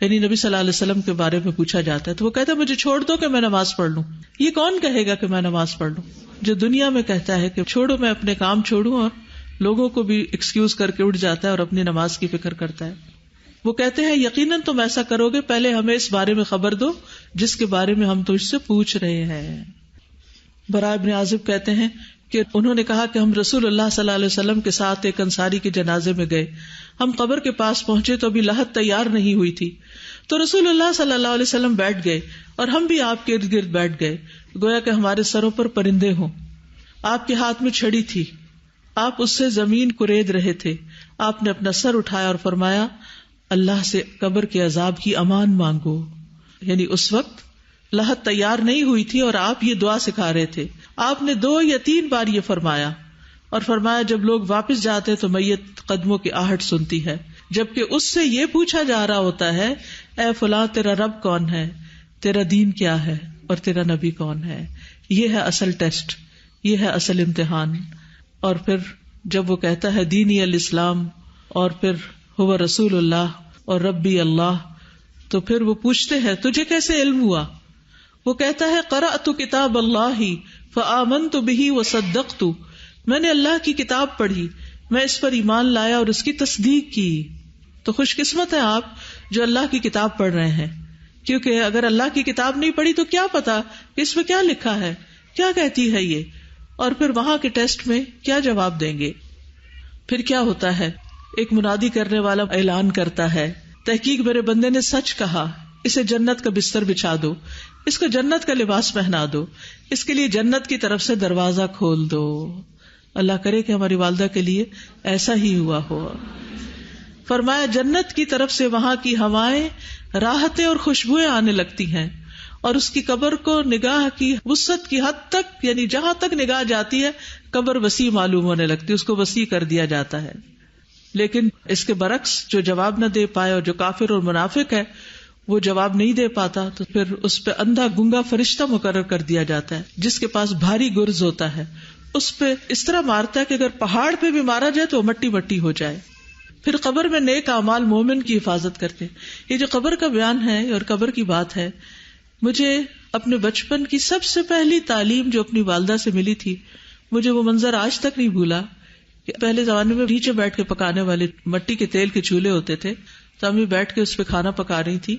یعنی نبی صلی اللہ علیہ وسلم کے بارے میں پوچھا جاتا ہے تو وہ کہتا ہے مجھے چھوڑ دو کہ میں نماز پڑھ لوں. یہ کون کہے گا کہ میں نماز پڑھ لوں؟ جو دنیا میں کہتا ہے کہ چھوڑو میں اپنے کام چھوڑوں، اور لوگوں کو بھی ایکسکیوز کر کے اٹھ جاتا ہے اور اپنی نماز کی فکر کرتا ہے. وہ کہتے ہیں یقیناً تم ایسا کرو گے، پہلے ہمیں اس بارے میں خبر دو جس کے بارے میں ہم تجھ سے پوچھ رہے ہیں. براء ابن عازب کہتے ہیں کہ انہوں نے کہا کہ ہم رسول اللہ صلی اللہ علیہ وسلم کے ساتھ ایک انصاری کے جنازے میں گئے. ہم قبر کے پاس پہنچے تو ابھی لحد تیار نہیں ہوئی تھی، تو رسول اللہ صلی اللہ علیہ وسلم بیٹھ گئے اور ہم بھی آپ کے ارد گرد بیٹھ گئے، گویا کہ ہمارے سروں پر پرندے ہوں. آپ کے ہاتھ میں چھڑی تھی، آپ اس سے زمین کورید رہے تھے. آپ نے اپنا سر اٹھایا اور فرمایا اللہ سے قبر کے عذاب کی امان مانگو. یعنی اس وقت لحد تیار نہیں ہوئی تھی اور آپ یہ دعا سکھا رہے تھے. آپ نے 2 یا 3 بار یہ فرمایا، اور فرمایا جب لوگ واپس جاتے تو میت قدموں کی آہٹ سنتی ہے، جبکہ اس سے یہ پوچھا جا رہا ہوتا ہے اے فلاں تیرا رب کون ہے، تیرا دین کیا ہے، اور تیرا نبی کون ہے. یہ ہے اصل ٹیسٹ، یہ ہے اصل امتحان. اور پھر جب وہ کہتا ہے دینی الاسلام، اور پھر ہوا رسول اللہ اور ربی اللہ، تو پھر وہ پوچھتے ہیں تجھے کیسے علم ہوا؟ وہ کہتا ہے قرأت کتاب اللہ فآمنت بہ وصدقت، میں نے اللہ کی کتاب پڑھی، میں اس پر ایمان لایا اور اس کی تصدیق کی. تو خوش قسمت ہے آپ جو اللہ کی کتاب پڑھ رہے ہیں، کیونکہ اگر اللہ کی کتاب نہیں پڑھی تو کیا پتا اس میں کیا لکھا ہے، کیا کہتی ہے یہ، اور پھر وہاں کے ٹیسٹ میں کیا جواب دیں گے. پھر کیا ہوتا ہے، ایک منادی کرنے والا اعلان کرتا ہے تحقیق میرے بندے نے سچ کہا، اسے جنت کا بستر بچھا دو، اس کو جنت کا لباس پہنا دو، اس کے لیے جنت کی طرف سے دروازہ کھول دو. اللہ کرے کہ ہماری والدہ کے لیے ایسا ہی ہوا ہو. فرمایا جنت کی طرف سے وہاں کی ہوائیں، راحتیں اور خوشبوئیں آنے لگتی ہیں، اور اس کی قبر کو نگاہ کی وسعت کی حد تک، یعنی جہاں تک نگاہ جاتی ہے قبر وسیع معلوم ہونے لگتی ہے، اس کو وسیع کر دیا جاتا ہے. لیکن اس کے برعکس جو جواب نہ دے پائے اور جو کافر اور منافق ہے وہ جواب نہیں دے پاتا، تو پھر اس پہ اندھا گنگا فرشتہ مقرر کر دیا جاتا ہے جس کے پاس بھاری گرز ہوتا ہے. اس پہ اس طرح مارتا ہے کہ اگر پہاڑ پہ بھی مارا جائے تو مٹی مٹی ہو جائے. پھر قبر میں نیک اعمال مومن کی حفاظت کرتے ہیں. یہ جو قبر کا بیان ہے اور قبر کی بات ہے، مجھے اپنے بچپن کی سب سے پہلی تعلیم جو اپنی والدہ سے ملی تھی، مجھے وہ منظر آج تک نہیں بھولا. پہلے زمانے میں نیچے بیٹھ کے پکانے والے مٹی کے تیل کے چولہے ہوتے تھے، تو امی بیٹھ کے اس پہ کھانا پکا رہی تھی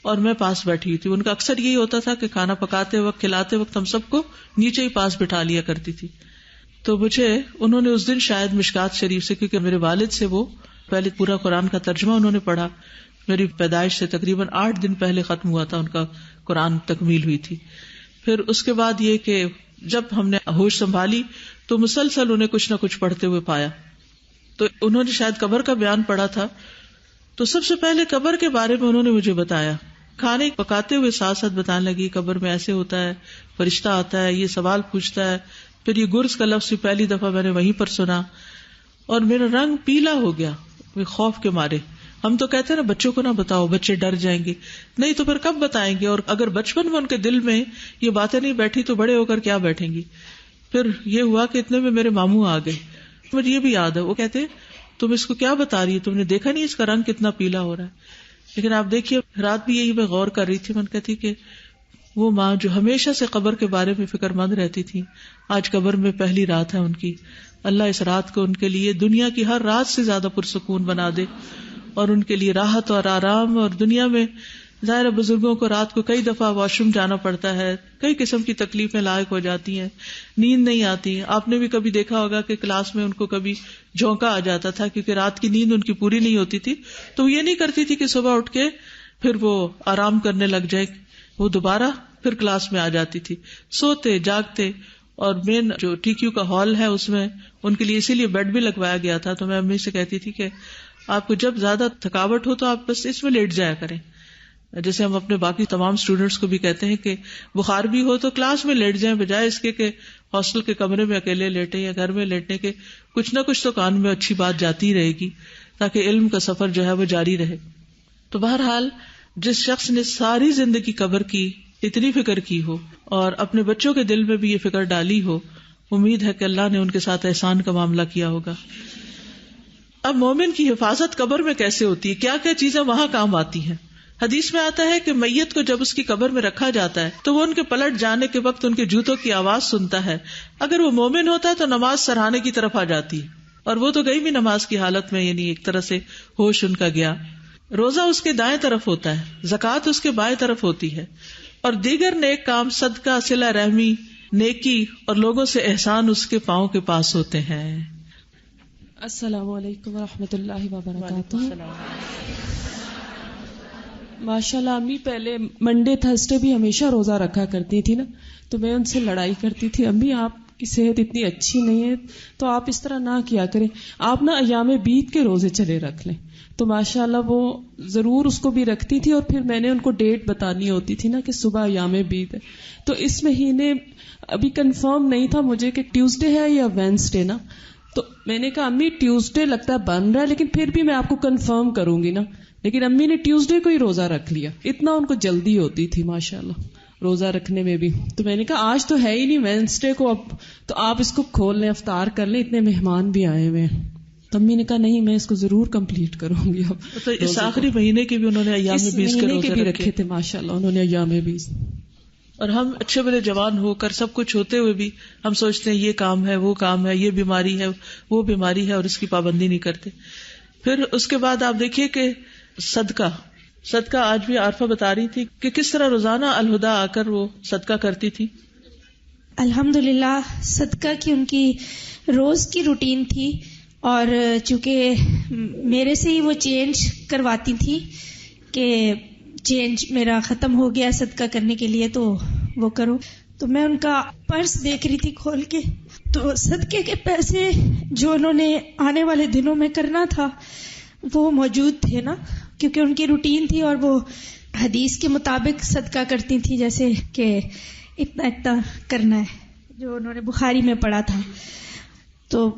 اور میں پاس بیٹھی ہوئی تھی. ان کا اکثر یہی ہوتا تھا کہ کھانا پکاتے وقت کھلاتے وقت ہم سب کو نیچے ہی پاس بٹھا لیا کرتی تھی. تو مجھے انہوں نے اس دن شاید مشکات شریف سے، کیونکہ میرے والد سے وہ پہلے پورا قرآن کا ترجمہ انہوں نے پڑھا، میری پیدائش سے تقریباً 8 دن پہلے ختم ہوا تھا ان کا قرآن، تکمیل ہوئی تھی. پھر اس کے بعد یہ کہ جب ہم نے ہوش سنبھالی تو مسلسل انہیں کچھ نہ کچھ پڑھتے ہوئے پایا. تو انہوں نے شاید قبر کا بیان پڑھا تھا، تو سب سے پہلے قبر کے بارے میں انہوں نے مجھے بتایا. کھانے پکاتے ہوئے ساتھ ساتھ بتانے لگی قبر میں ایسے ہوتا ہے، فرشتہ آتا ہے، یہ سوال پوچھتا ہے. پھر یہ گرز کا لفظ پہلی دفعہ میں نے وہیں پر سنا اور میرا رنگ پیلا ہو گیا. خوف کے مارے. ہم تو کہتے ہیں نا بچوں کو نہ بتاؤ، بچے ڈر جائیں گے. نہیں تو پھر کب بتائیں گے؟ اور اگر بچپن میں ان کے دل میں یہ باتیں نہیں بیٹھی تو بڑے ہو کر کیا بیٹھیں گی؟ پھر یہ ہوا کہ اتنے میں میرے ماموں آ گئے. مجھے یہ بھی یاد ہے، وہ کہتے تم اس کو کیا بتا رہی ہے، تم نے دیکھا نہیں اس کا رنگ کتنا پیلا ہو رہا ہے. لیکن آپ دیکھیے رات بھی یہی میں غور کر رہی تھی، من کہتی کہ وہ ماں جو ہمیشہ سے قبر کے بارے میں فکر مند رہتی تھی، آج قبر میں پہلی رات ہے ان کی. اللہ اس رات کو ان کے لیے دنیا کی ہر رات سے زیادہ پرسکون بنا دے اور ان کے لیے راحت اور آرام. اور دنیا میں ظاہر بزرگوں کو رات کو کئی دفعہ واش روم جانا پڑتا ہے، کئی قسم کی تکلیفیں لاحق ہو جاتی ہیں، نیند نہیں آتی. آپ نے بھی کبھی دیکھا ہوگا کہ کلاس میں ان کو کبھی جھونکا آ جاتا تھا کیونکہ رات کی نیند ان کی پوری نہیں ہوتی تھی. تو وہ یہ نہیں کرتی تھی کہ صبح اٹھ کے پھر وہ آرام کرنے لگ جائے، وہ دوبارہ پھر کلاس میں آ جاتی تھی. سوتے جاگتے. اور مین جو ٹی کیو کا ہال ہے اس میں ان کے لیے اسی لیے بیڈ بھی لگوایا گیا تھا. تو میں امی سے کہتی تھی کہ آپ کو جب زیادہ تھکاوٹ ہو تو آپ بس اس میں لیٹ جایا کریں. جیسے ہم اپنے باقی تمام اسٹوڈینٹس کو بھی کہتے ہیں کہ بخار بھی ہو تو کلاس میں لیٹ جائیں، بجائے اس کے کہ ہاسٹل کے کمرے میں اکیلے لیٹیں یا گھر میں لیٹنے کے. کچھ نہ کچھ تو کان میں اچھی بات جاتی رہے گی تاکہ علم کا سفر جو ہے وہ جاری رہے. تو بہرحال جس شخص نے ساری زندگی قبر کی اتنی فکر کی ہو اور اپنے بچوں کے دل میں بھی یہ فکر ڈالی ہو، امید ہے کہ اللہ نے ان کے ساتھ احسان کا معاملہ کیا ہوگا. اب مومن کی حفاظت قبر میں کیسے ہوتی ہے، کیا کیا چیزیں وہاں کام آتی ہیں؟ حدیث میں آتا ہے کہ میت کو جب اس کی قبر میں رکھا جاتا ہے تو وہ ان کے پلٹ جانے کے وقت ان کے جوتوں کی آواز سنتا ہے. اگر وہ مومن ہوتا ہے تو نماز سراہنے کی طرف آ جاتی ہے، اور وہ تو گئی بھی نماز کی حالت میں، یعنی ایک طرح سے ہوش ان کا گیا. روزہ اس کے دائیں طرف ہوتا ہے، زکوٰۃ اس کے بائیں طرف ہوتی ہے، اور دیگر نیک کام، صدقہ، صلہ رحمی، نیکی اور لوگوں سے احسان اس کے پاؤں کے پاس ہوتے ہیں. السلام علیکم ورحمۃ اللہ وبرکاتہ. ماشاء اللہ امی پہلے منڈے تھرسڈے بھی ہمیشہ روزہ رکھا کرتی تھی نا، تو میں ان سے لڑائی کرتی تھی، امی آپ کی صحت اتنی اچھی نہیں ہے تو آپ اس طرح نہ کیا کریں، آپ نا ایام بیت کے روزے چلے رکھ لیں. تو ماشاء اللہ وہ ضرور اس کو بھی رکھتی تھی، اور پھر میں نے ان کو ڈیٹ بتانی ہوتی تھی نا کہ صبح ایام بیت ہے. تو اس مہینے ابھی کنفرم نہیں تھا مجھے کہ ٹیوزڈے ہے یا وینسڈے نا، تو میں نے کہا امی ٹیوزڈے لگتا ہے بن رہا ہے لیکن پھر بھی میں آپ کو کنفرم کروں گی نا. لیکن امی نے ٹیوزڈے کو ہی روزہ رکھ لیا، اتنا ان کو جلدی ہوتی تھی ماشاءاللہ روزہ رکھنے میں بھی. تو میں نے کہا آج تو ہے ہی نہیں وینسڈے کو، اب تو آپ اس کو کھول لیں، افطار کر لیں، اتنے مہمان بھی آئے ہوئے ہیں. تو امی نے کہا نہیں میں اس کو ضرور کمپلیٹ کروں گی. اب تو اس آخری مہینے کے بھی انہوں نے ایام بیس کے روزے بھی رکھے تھے ماشاءاللہ انہوں نے ایام بیس. اور ہم اچھے بڑے جوان ہو کر سب کچھ ہوتے ہوئے بھی ہم سوچتے ہیں یہ کام ہے، وہ کام ہے، یہ بیماری ہے، وہ بیماری ہے، اور اس کی پابندی نہیں کرتے. پھر اس کے بعد آپ دیکھیے کہ صدقہ آج بھی عارفہ بتا رہی تھی کہ کس طرح روزانہ الہدا آ کر وہ صدقہ کرتی تھی. الحمدللہ صدقہ کی ان کی روز کی روٹین تھی، اور چونکہ میرے سے ہی وہ چینج کرواتی تھی کہ چینج میرا ختم ہو گیا صدقہ کرنے کے لیے تو وہ کرو. تو میں ان کا پرس دیکھ رہی تھی کھول کے، تو صدقے کے پیسے جو انہوں نے آنے والے دنوں میں کرنا تھا وہ موجود تھے نا، کیونکہ ان کی روٹین تھی اور وہ حدیث کے مطابق صدقہ کرتی تھی، جیسے کہ اتنا اتنا کرنا ہے جو انہوں نے بخاری میں پڑھا تھا. تو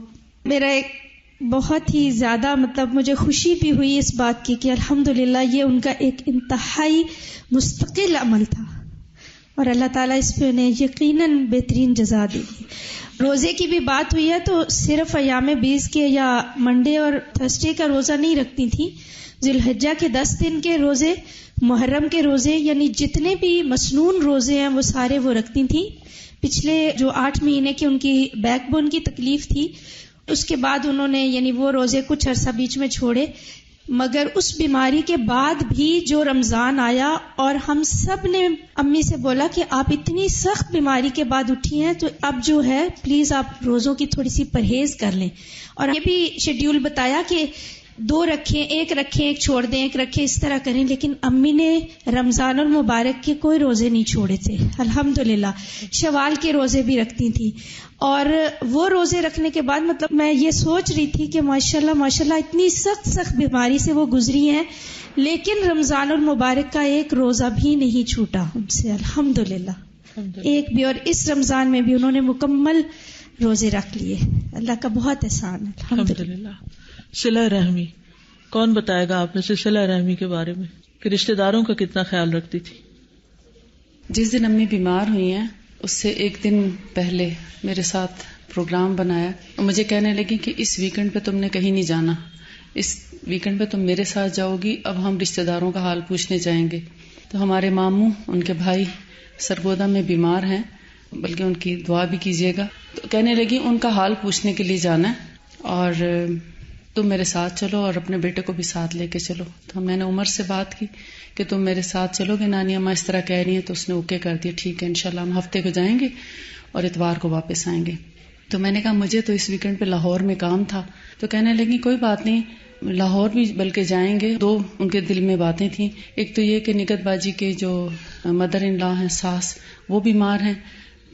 میرا ایک بہت ہی زیادہ مجھے خوشی بھی ہوئی اس بات کی کہ الحمدللہ یہ ان کا ایک انتہائی مستقل عمل تھا، اور اللہ تعالیٰ اس پہ انہیں یقیناً بہترین جزا دے گی. روزے کی بھی بات ہوئی ہے تو صرف ایام بیس کے یا منڈے اور تھرسڈے کا روزہ نہیں رکھتی تھی، ذی الحجہ کے 10 دن کے روزے، محرم کے روزے، یعنی جتنے بھی مسنون روزے ہیں وہ سارے وہ رکھتی تھیں. پچھلے جو 8 مہینے کی ان کی بیک بون کی تکلیف تھی اس کے بعد انہوں نے یعنی وہ روزے کچھ عرصہ بیچ میں چھوڑے، مگر اس بیماری کے بعد بھی جو رمضان آیا اور ہم سب نے امی سے بولا کہ آپ اتنی سخت بیماری کے بعد اٹھی ہیں تو اب جو ہے پلیز آپ روزوں کی تھوڑی سی پرہیز کر لیں. اور یہ بھی شیڈیول بتایا کہ 2 رکھیں، ایک چھوڑ دیں، ایک رکھیں، اس طرح کریں. لیکن امی نے رمضان المبارک کے کوئی روزے نہیں چھوڑے تھے الحمدللہ. شوال کے روزے بھی رکھتی تھی، اور وہ روزے رکھنے کے بعد میں یہ سوچ رہی تھی کہ ماشاءاللہ اتنی سخت بیماری سے وہ گزری ہیں، لیکن رمضان المبارک کا ایک روزہ بھی نہیں چھوٹا ان سے الحمدللہ، ایک بھی. اور اس رمضان میں بھی انہوں نے مکمل روزے رکھ لیے. اللہ کا بہت احسان ہے الحمدللہ. صلہ رحمی کون بتائے گا آپ میں سے صلہ رحمی کے بارے میں کہ رشتہ داروں کا کتنا خیال رکھتی تھی؟ جس دن امی بیمار ہوئی ہیں اس سے ایک دن پہلے میرے ساتھ پروگرام بنایا اور مجھے کہنے لگی کہ اس ویکنڈ پہ تم نے کہیں نہیں جانا، اس ویکنڈ پہ تم میرے ساتھ جاؤ گی، اب ہم رشتہ داروں کا حال پوچھنے جائیں گے۔ تو ہمارے ماموں ان کے بھائی سرگودا میں بیمار ہیں، بلکہ ان کی دعا بھی کیجیے گا۔ تو کہنے لگی ان کا حال پوچھنے کے لیے جانا ہے اور تم میرے ساتھ چلو اور اپنے بیٹے کو بھی ساتھ لے کے چلو۔ تو میں نے عمر سے بات کی کہ تم میرے ساتھ چلو گے، نانی اماں اس طرح کہہ رہی ہیں، تو اس نے اوکے کر دیا، ٹھیک ہے انشاءاللہ ہم ہفتے کو جائیں گے اور اتوار کو واپس آئیں گے۔ تو میں نے کہا مجھے تو اس ویکنڈ پہ لاہور میں کام تھا۔ تو کہنے لگی کوئی بات نہیں، لاہور بھی بلکہ جائیں گے۔ دو ان کے دل میں باتیں تھیں، ایک تو یہ کہ نگت باجی کے جو مدر ان لا ہیں، ساس، وہ بیمار ہیں،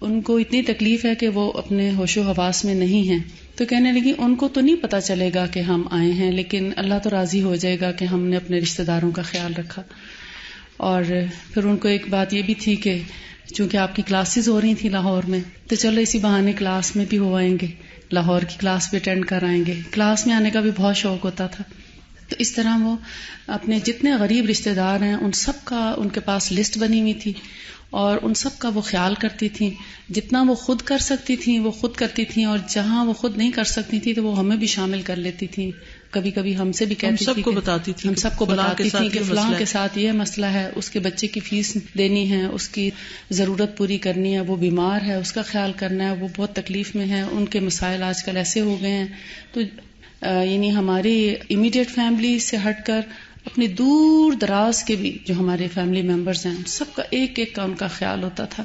ان کو اتنی تکلیف ہے کہ وہ اپنے ہوش و حواس میں نہیں ہیں۔ تو کہنے لگی ان کو تو نہیں پتا چلے گا کہ ہم آئے ہیں، لیکن اللہ تو راضی ہو جائے گا کہ ہم نے اپنے رشتہ داروں کا خیال رکھا۔ اور پھر ان کو ایک بات یہ بھی تھی کہ چونکہ آپ کی کلاسز ہو رہی تھیں لاہور میں، تو چلو اسی بہانے کلاس میں بھی ہو آئیں گے، لاہور کی کلاس بھی اٹینڈ کر آئیں گے۔ کلاس میں آنے کا بھی بہت شوق ہوتا تھا۔ تو اس طرح وہ اپنے جتنے غریب رشتہ دار ہیں ان سب کا ان کے پاس لسٹ بنی ہوئی تھی اور ان سب کا وہ خیال کرتی تھیں۔ جتنا وہ خود کر سکتی تھیں وہ خود کرتی تھیں، اور جہاں وہ خود نہیں کر سکتی تھیں تو وہ ہمیں بھی شامل کر لیتی تھیں۔ کبھی کبھی ہم سے بھی کہتی تھی، ہم سب کو بتاتی تھی کہ فلاں کے ساتھ یہ مسئلہ ہے، اس کے بچے کی فیس دینی ہے، اس کی ضرورت پوری کرنی ہے، وہ بیمار ہے، اس کا خیال کرنا ہے، وہ بہت تکلیف میں ہے، ان کے مسائل آج کل ایسے ہو گئے ہیں۔ تو یعنی ہماری امیڈیٹ فیملی سے ہٹ کر اپنی دور دراز کے بھی جو ہمارے فیملی ممبرز ہیں سب کا ایک ایک کا ان کا خیال ہوتا تھا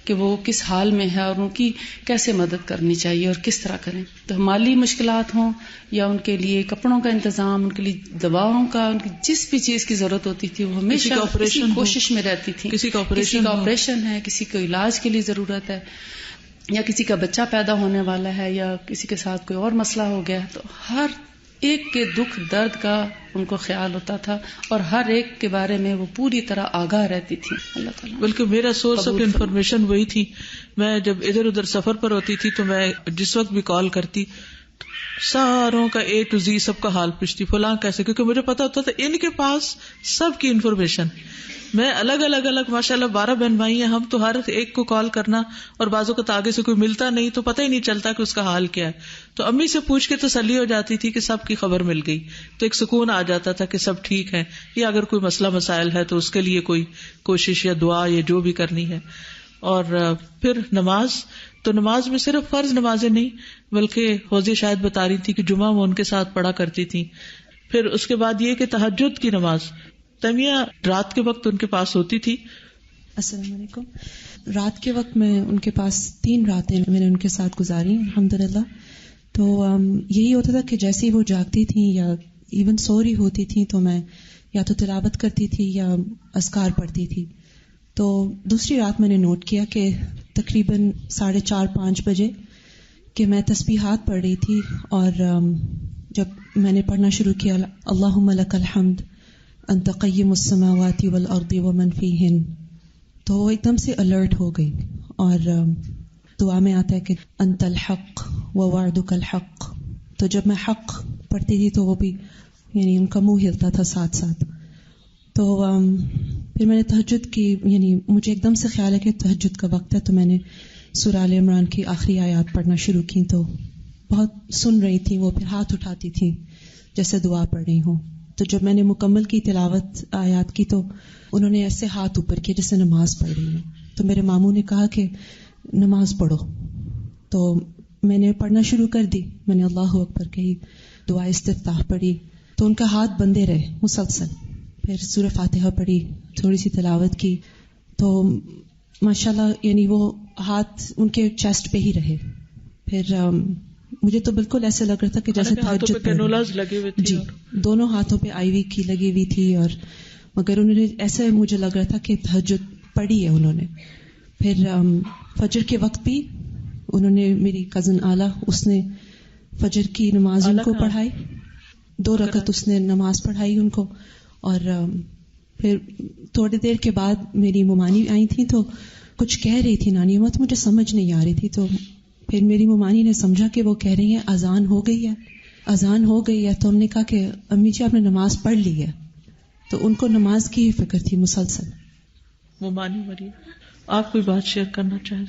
کہ وہ کس حال میں ہے اور ان کی کیسے مدد کرنی چاہیے اور کس طرح کریں۔ تو مالی مشکلات ہوں یا ان کے لیے کپڑوں کا انتظام، ان کے لیے دواؤں کا، ان کی جس بھی چیز کی ضرورت ہوتی تھی وہ ہمیشہ کسی کوشش میں رہتی تھی۔ کسی کا آپریشن ہے، کسی کو علاج کے لیے ضرورت ہے، یا کسی کا بچہ پیدا ہونے والا ہے، یا کسی کے ساتھ کوئی اور مسئلہ ہو گیا، تو ہر ایک کے دکھ درد کا ان کو خیال ہوتا تھا اور ہر ایک کے بارے میں وہ پوری طرح آگاہ رہتی تھی۔ اللہ تعالیٰ بلکہ میرا سورس آف انفارمیشن وہی تھی۔ میں جب ادھر ادھر سفر پر ہوتی تھی تو میں جس وقت بھی کال کرتی ساروں کا A to Z سب کا حال پوچھتی، فلاں کیسے، کیونکہ مجھے پتا ہوتا تھا ان کے پاس سب کی انفارمیشن۔ میں الگ الگ ماشاءاللہ 12 بہن بھائی ہیں ہم، تو ہر ایک کو کال کرنا، اور بعضوں کو آگے سے کوئی ملتا نہیں تو پتہ ہی نہیں چلتا کہ اس کا حال کیا ہے۔ تو امی سے پوچھ کے تسلی ہو جاتی تھی کہ سب کی خبر مل گئی، تو ایک سکون آ جاتا تھا کہ سب ٹھیک ہے، یا اگر کوئی مسئلہ مسائل ہے تو اس کے لیے کوئی کوشش یا دعا یا جو بھی کرنی ہے۔ اور پھر نماز، تو نماز میں صرف فرض نمازیں نہیں بلکہ حوضی شاید بتا رہی تھی کہ جمعہ وہ ان کے ساتھ پڑھا کرتی تھی۔ پھر اس کے بعد یہ کہ تہجد کی نماز تمیہ رات کے وقت ان کے پاس ہوتی تھی۔ السلام علیکم۔ رات کے وقت میں ان کے پاس 3 راتیں میں نے ان کے ساتھ گزاری الحمدللہ۔ تو یہی ہوتا تھا کہ جیسے ہی وہ جاگتی تھیں یا ایون سو رہی ہوتی تھیں تو میں یا تو تلاوت کرتی تھی یا اذکار پڑھتی تھی۔ تو دوسری رات میں نے نوٹ کیا کہ تقریباً 4:30-5 بجے کہ میں تسبیحات پڑھ رہی تھی، اور جب میں نے پڑھنا شروع کیا اللہم لک الحمد انت قیم السماوات والارض ومن فیہن، تو وہ ایک دم سے الرٹ ہو گئی۔ اور دعا میں آتا ہے کہ انت الحق ووعدک الحق، تو جب میں حق پڑھتی تھی تو وہ بھی یعنی ان کا منہ ہلتا تھا ساتھ ساتھ۔ تو پھر میں نے تہجد کی، یعنی مجھے ایک دم سے خیال ہے کہ تہجد کا وقت ہے، تو میں نے سورہ آل عمران کی آخری آیات پڑھنا شروع کی۔ تو بہت سن رہی تھی وہ، پھر ہاتھ اٹھاتی تھی جیسے دعا پڑھ رہی ہوں۔ تو جب میں نے مکمل کی تلاوت آیات کی تو انہوں نے ایسے ہاتھ اوپر کیے جیسے نماز پڑھ رہی ہے۔ تو میرے ماموں نے کہا کہ نماز پڑھو، تو میں نے پڑھنا شروع کر دی۔ میں نے اللہ اکبر کہی، دعا استفتاح پڑھی، تو ان کا ہاتھ بندے رہے مسلسل۔ پھر سورہ فاتحہ پڑھی، تھوڑی سی تلاوت کی، تو ماشاءاللہ یعنی وہ ہاتھ ان کے چیسٹ پہ ہی رہے۔ پھر مجھے تو بالکل ایسے لگ رہا تھا کہ جیسے تہجد کینولاز لگے ہوئے تھے، جی دونوں ہاتھوں پہ آئی وی کی لگی ہوئی تھی، اور مگر انہوں نے ایسے مجھے لگ رہا تھا کہ تہجد پڑھی ہے انہوں نے۔ پھر فجر کے وقت بھی انہوں نے، میری کزن آلا، اس نے فجر کی نماز ان کو پڑھائی، 2 رکعت اس نے نماز پڑھائی ان کو۔ اور پھر تھوڑی دیر کے بعد میری ممانی آئی تھی تو کچھ کہہ رہی تھی نانی اماں، تو مجھے سمجھ نہیں آ رہی تھی۔ تو پھر میری ممانی نے سمجھا کہ وہ کہہ رہی ہیں اذان ہو گئی ہے، اذان ہو گئی ہے تو ہم نے کہا کہ امی جی آپ نے نماز پڑھ لی ہے، تو ان کو نماز کی ہی فکر تھی مسلسل. وہ مانی مریم آپ کوئی بات شیئر کرنا چاہیں؟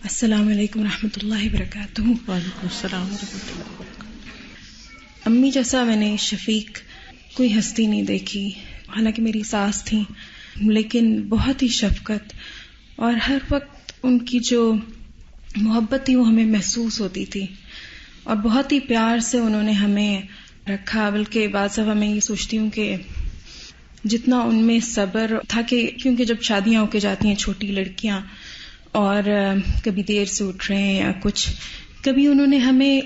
السلام علیکم ورحمۃ اللہ وبرکاتہ. وعلیکم السلام ورحمۃ اللہ وبرکاتہ. امی جیسا میں نے شفیق کوئی ہستی نہیں دیکھی، حالانکہ میری ساس تھیں، لیکن بہت ہی شفقت اور ہر وقت ان کی جو محبت تھی وہ ہمیں محسوس ہوتی تھی، اور بہت ہی پیار سے انہوں نے ہمیں رکھا. بلکہ بعض دفعہ میں یہ سوچتی ہوں کہ جتنا ان میں صبر تھا، کہ کیونکہ جب شادیاں ہو کے جاتی ہیں چھوٹی لڑکیاں اور کبھی دیر سے اٹھ رہے ہیں یا کچھ، کبھی انہوں نے ہمیں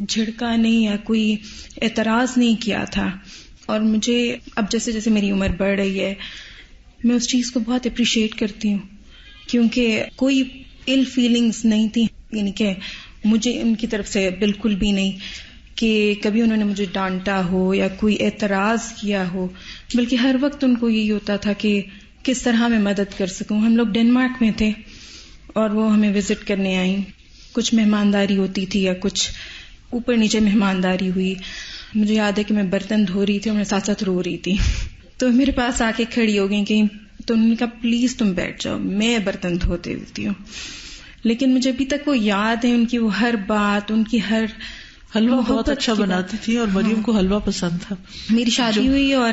جھڑکا نہیں یا کوئی اعتراض نہیں کیا تھا. اور مجھے اب جیسے جیسے میری عمر بڑھ رہی ہے میں اس چیز کو بہت اپریشیٹ کرتی ہوں، کیونکہ کوئی ill فیلنگز نہیں تھی، یعنی کہ مجھے ان کی طرف سے بالکل بھی نہیں کہ کبھی انہوں نے مجھے ڈانٹا ہو یا کوئی اعتراض کیا ہو، بلکہ ہر وقت ان کو یہی ہوتا تھا کہ کس طرح میں مدد کر سکوں. ہم لوگ ڈنمارک میں تھے اور وہ ہمیں وزٹ کرنے آئیں، کچھ مہمانداری ہوتی تھی یا کچھ اوپر نیچے مہمانداری ہوئی. مجھے یاد ہے کہ میں برتن دھو رہی تھی اور میں ساتھ ساتھ رو رہی تھی، تو میرے پاس آ کے کھڑی ہو گئی کہ تو انہوں نے کہا پلیز تم بیٹھ جاؤ، میں برتن دھوتے ہوتی ہوں. لیکن مجھے ابھی تک وہ یاد ہے ان کی وہ ہر بات، ان کی ہر حلوہ بہت اچھا بناتی تھی اور مریم کو حلوہ پسند تھا. میری شادی ہوئی اور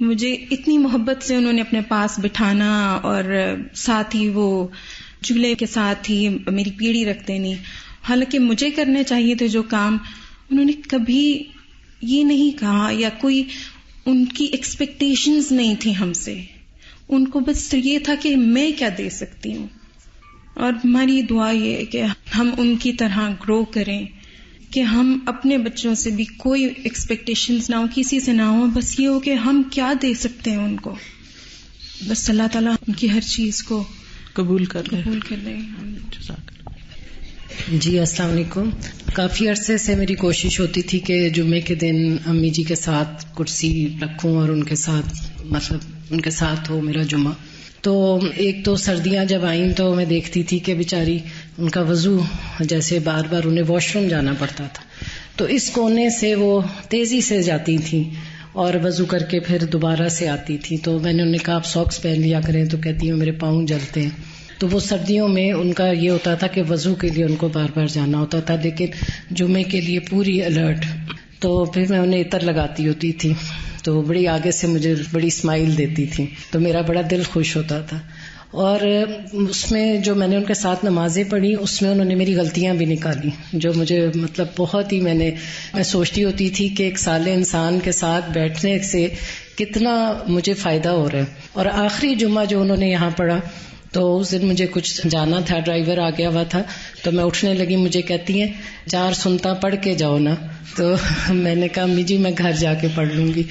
مجھے اتنی محبت سے انہوں نے اپنے پاس بٹھانا، اور ساتھ ہی وہ چولہے کے ساتھ ہی میری پیڑھی رکھتے نہیں. حالانکہ مجھے کرنے چاہیے تھے جو کام، انہوں نے کبھی یہ نہیں کہا، یا کوئی ان کی ایکسپیکٹیشنز نہیں تھی ہم سے. ان کو بس یہ تھا کہ میں کیا دے سکتی ہوں. اور ہماری دعا یہ ہے کہ ہم ان کی طرح گرو کریں، کہ ہم اپنے بچوں سے بھی کوئی ایکسپیکٹیشنز نہ ہو، کسی سے نہ ہو، بس یہ ہو کہ ہم کیا دے سکتے ہیں ان کو. بس اللہ تعالیٰ ان کی ہر چیز کو قبول کر لیں. جی السلام علیکم. کافی عرصے سے میری کوشش ہوتی تھی کہ جمعے کے دن امی جی کے ساتھ کرسی رکھوں اور ان کے ساتھ مطلب ان کے ساتھ ہو میرا جمعہ. تو ایک تو سردیاں جب آئیں تو میں دیکھتی تھی کہ بیچاری ان کا وضو جیسے بار بار انہیں واش روم جانا پڑتا تھا، تو اس کونے سے وہ تیزی سے جاتی تھیں اور وضو کر کے پھر دوبارہ سے آتی تھی. تو میں نے انہیں کہا آپ ساکس پہن لیا کریں، تو کہتی ہوں میرے پاؤں جلتے ہیں. تو وہ سردیوں میں ان کا یہ ہوتا تھا کہ وضو کے لیے ان کو بار بار جانا ہوتا تھا، لیکن جمعے کے لیے پوری الرٹ. تو پھر میں انہیں عطر لگاتی ہوتی تھی تو بڑی آگے سے مجھے بڑی اسمائل دیتی تھی، تو میرا بڑا دل خوش ہوتا تھا. اور اس میں جو میں نے ان کے ساتھ نمازیں پڑھی اس میں انہوں نے میری غلطیاں بھی نکالی، جو مجھے مطلب بہت ہی میں سوچتی ہوتی تھی کہ ایک صالح انسان کے ساتھ بیٹھنے سے کتنا مجھے فائدہ ہو رہا ہے. اور آخری جمعہ جو انہوں نے یہاں پڑھا تو اس دن مجھے کچھ جانا تھا، ڈرائیور آ گیا ہوا تھا، تو میں اٹھنے لگی، مجھے کہتی ہیں 4 سنتا پڑھ کے جاؤ نا. تو میں نے کہا امی جی میں گھر جا کے پڑھ لوں گی.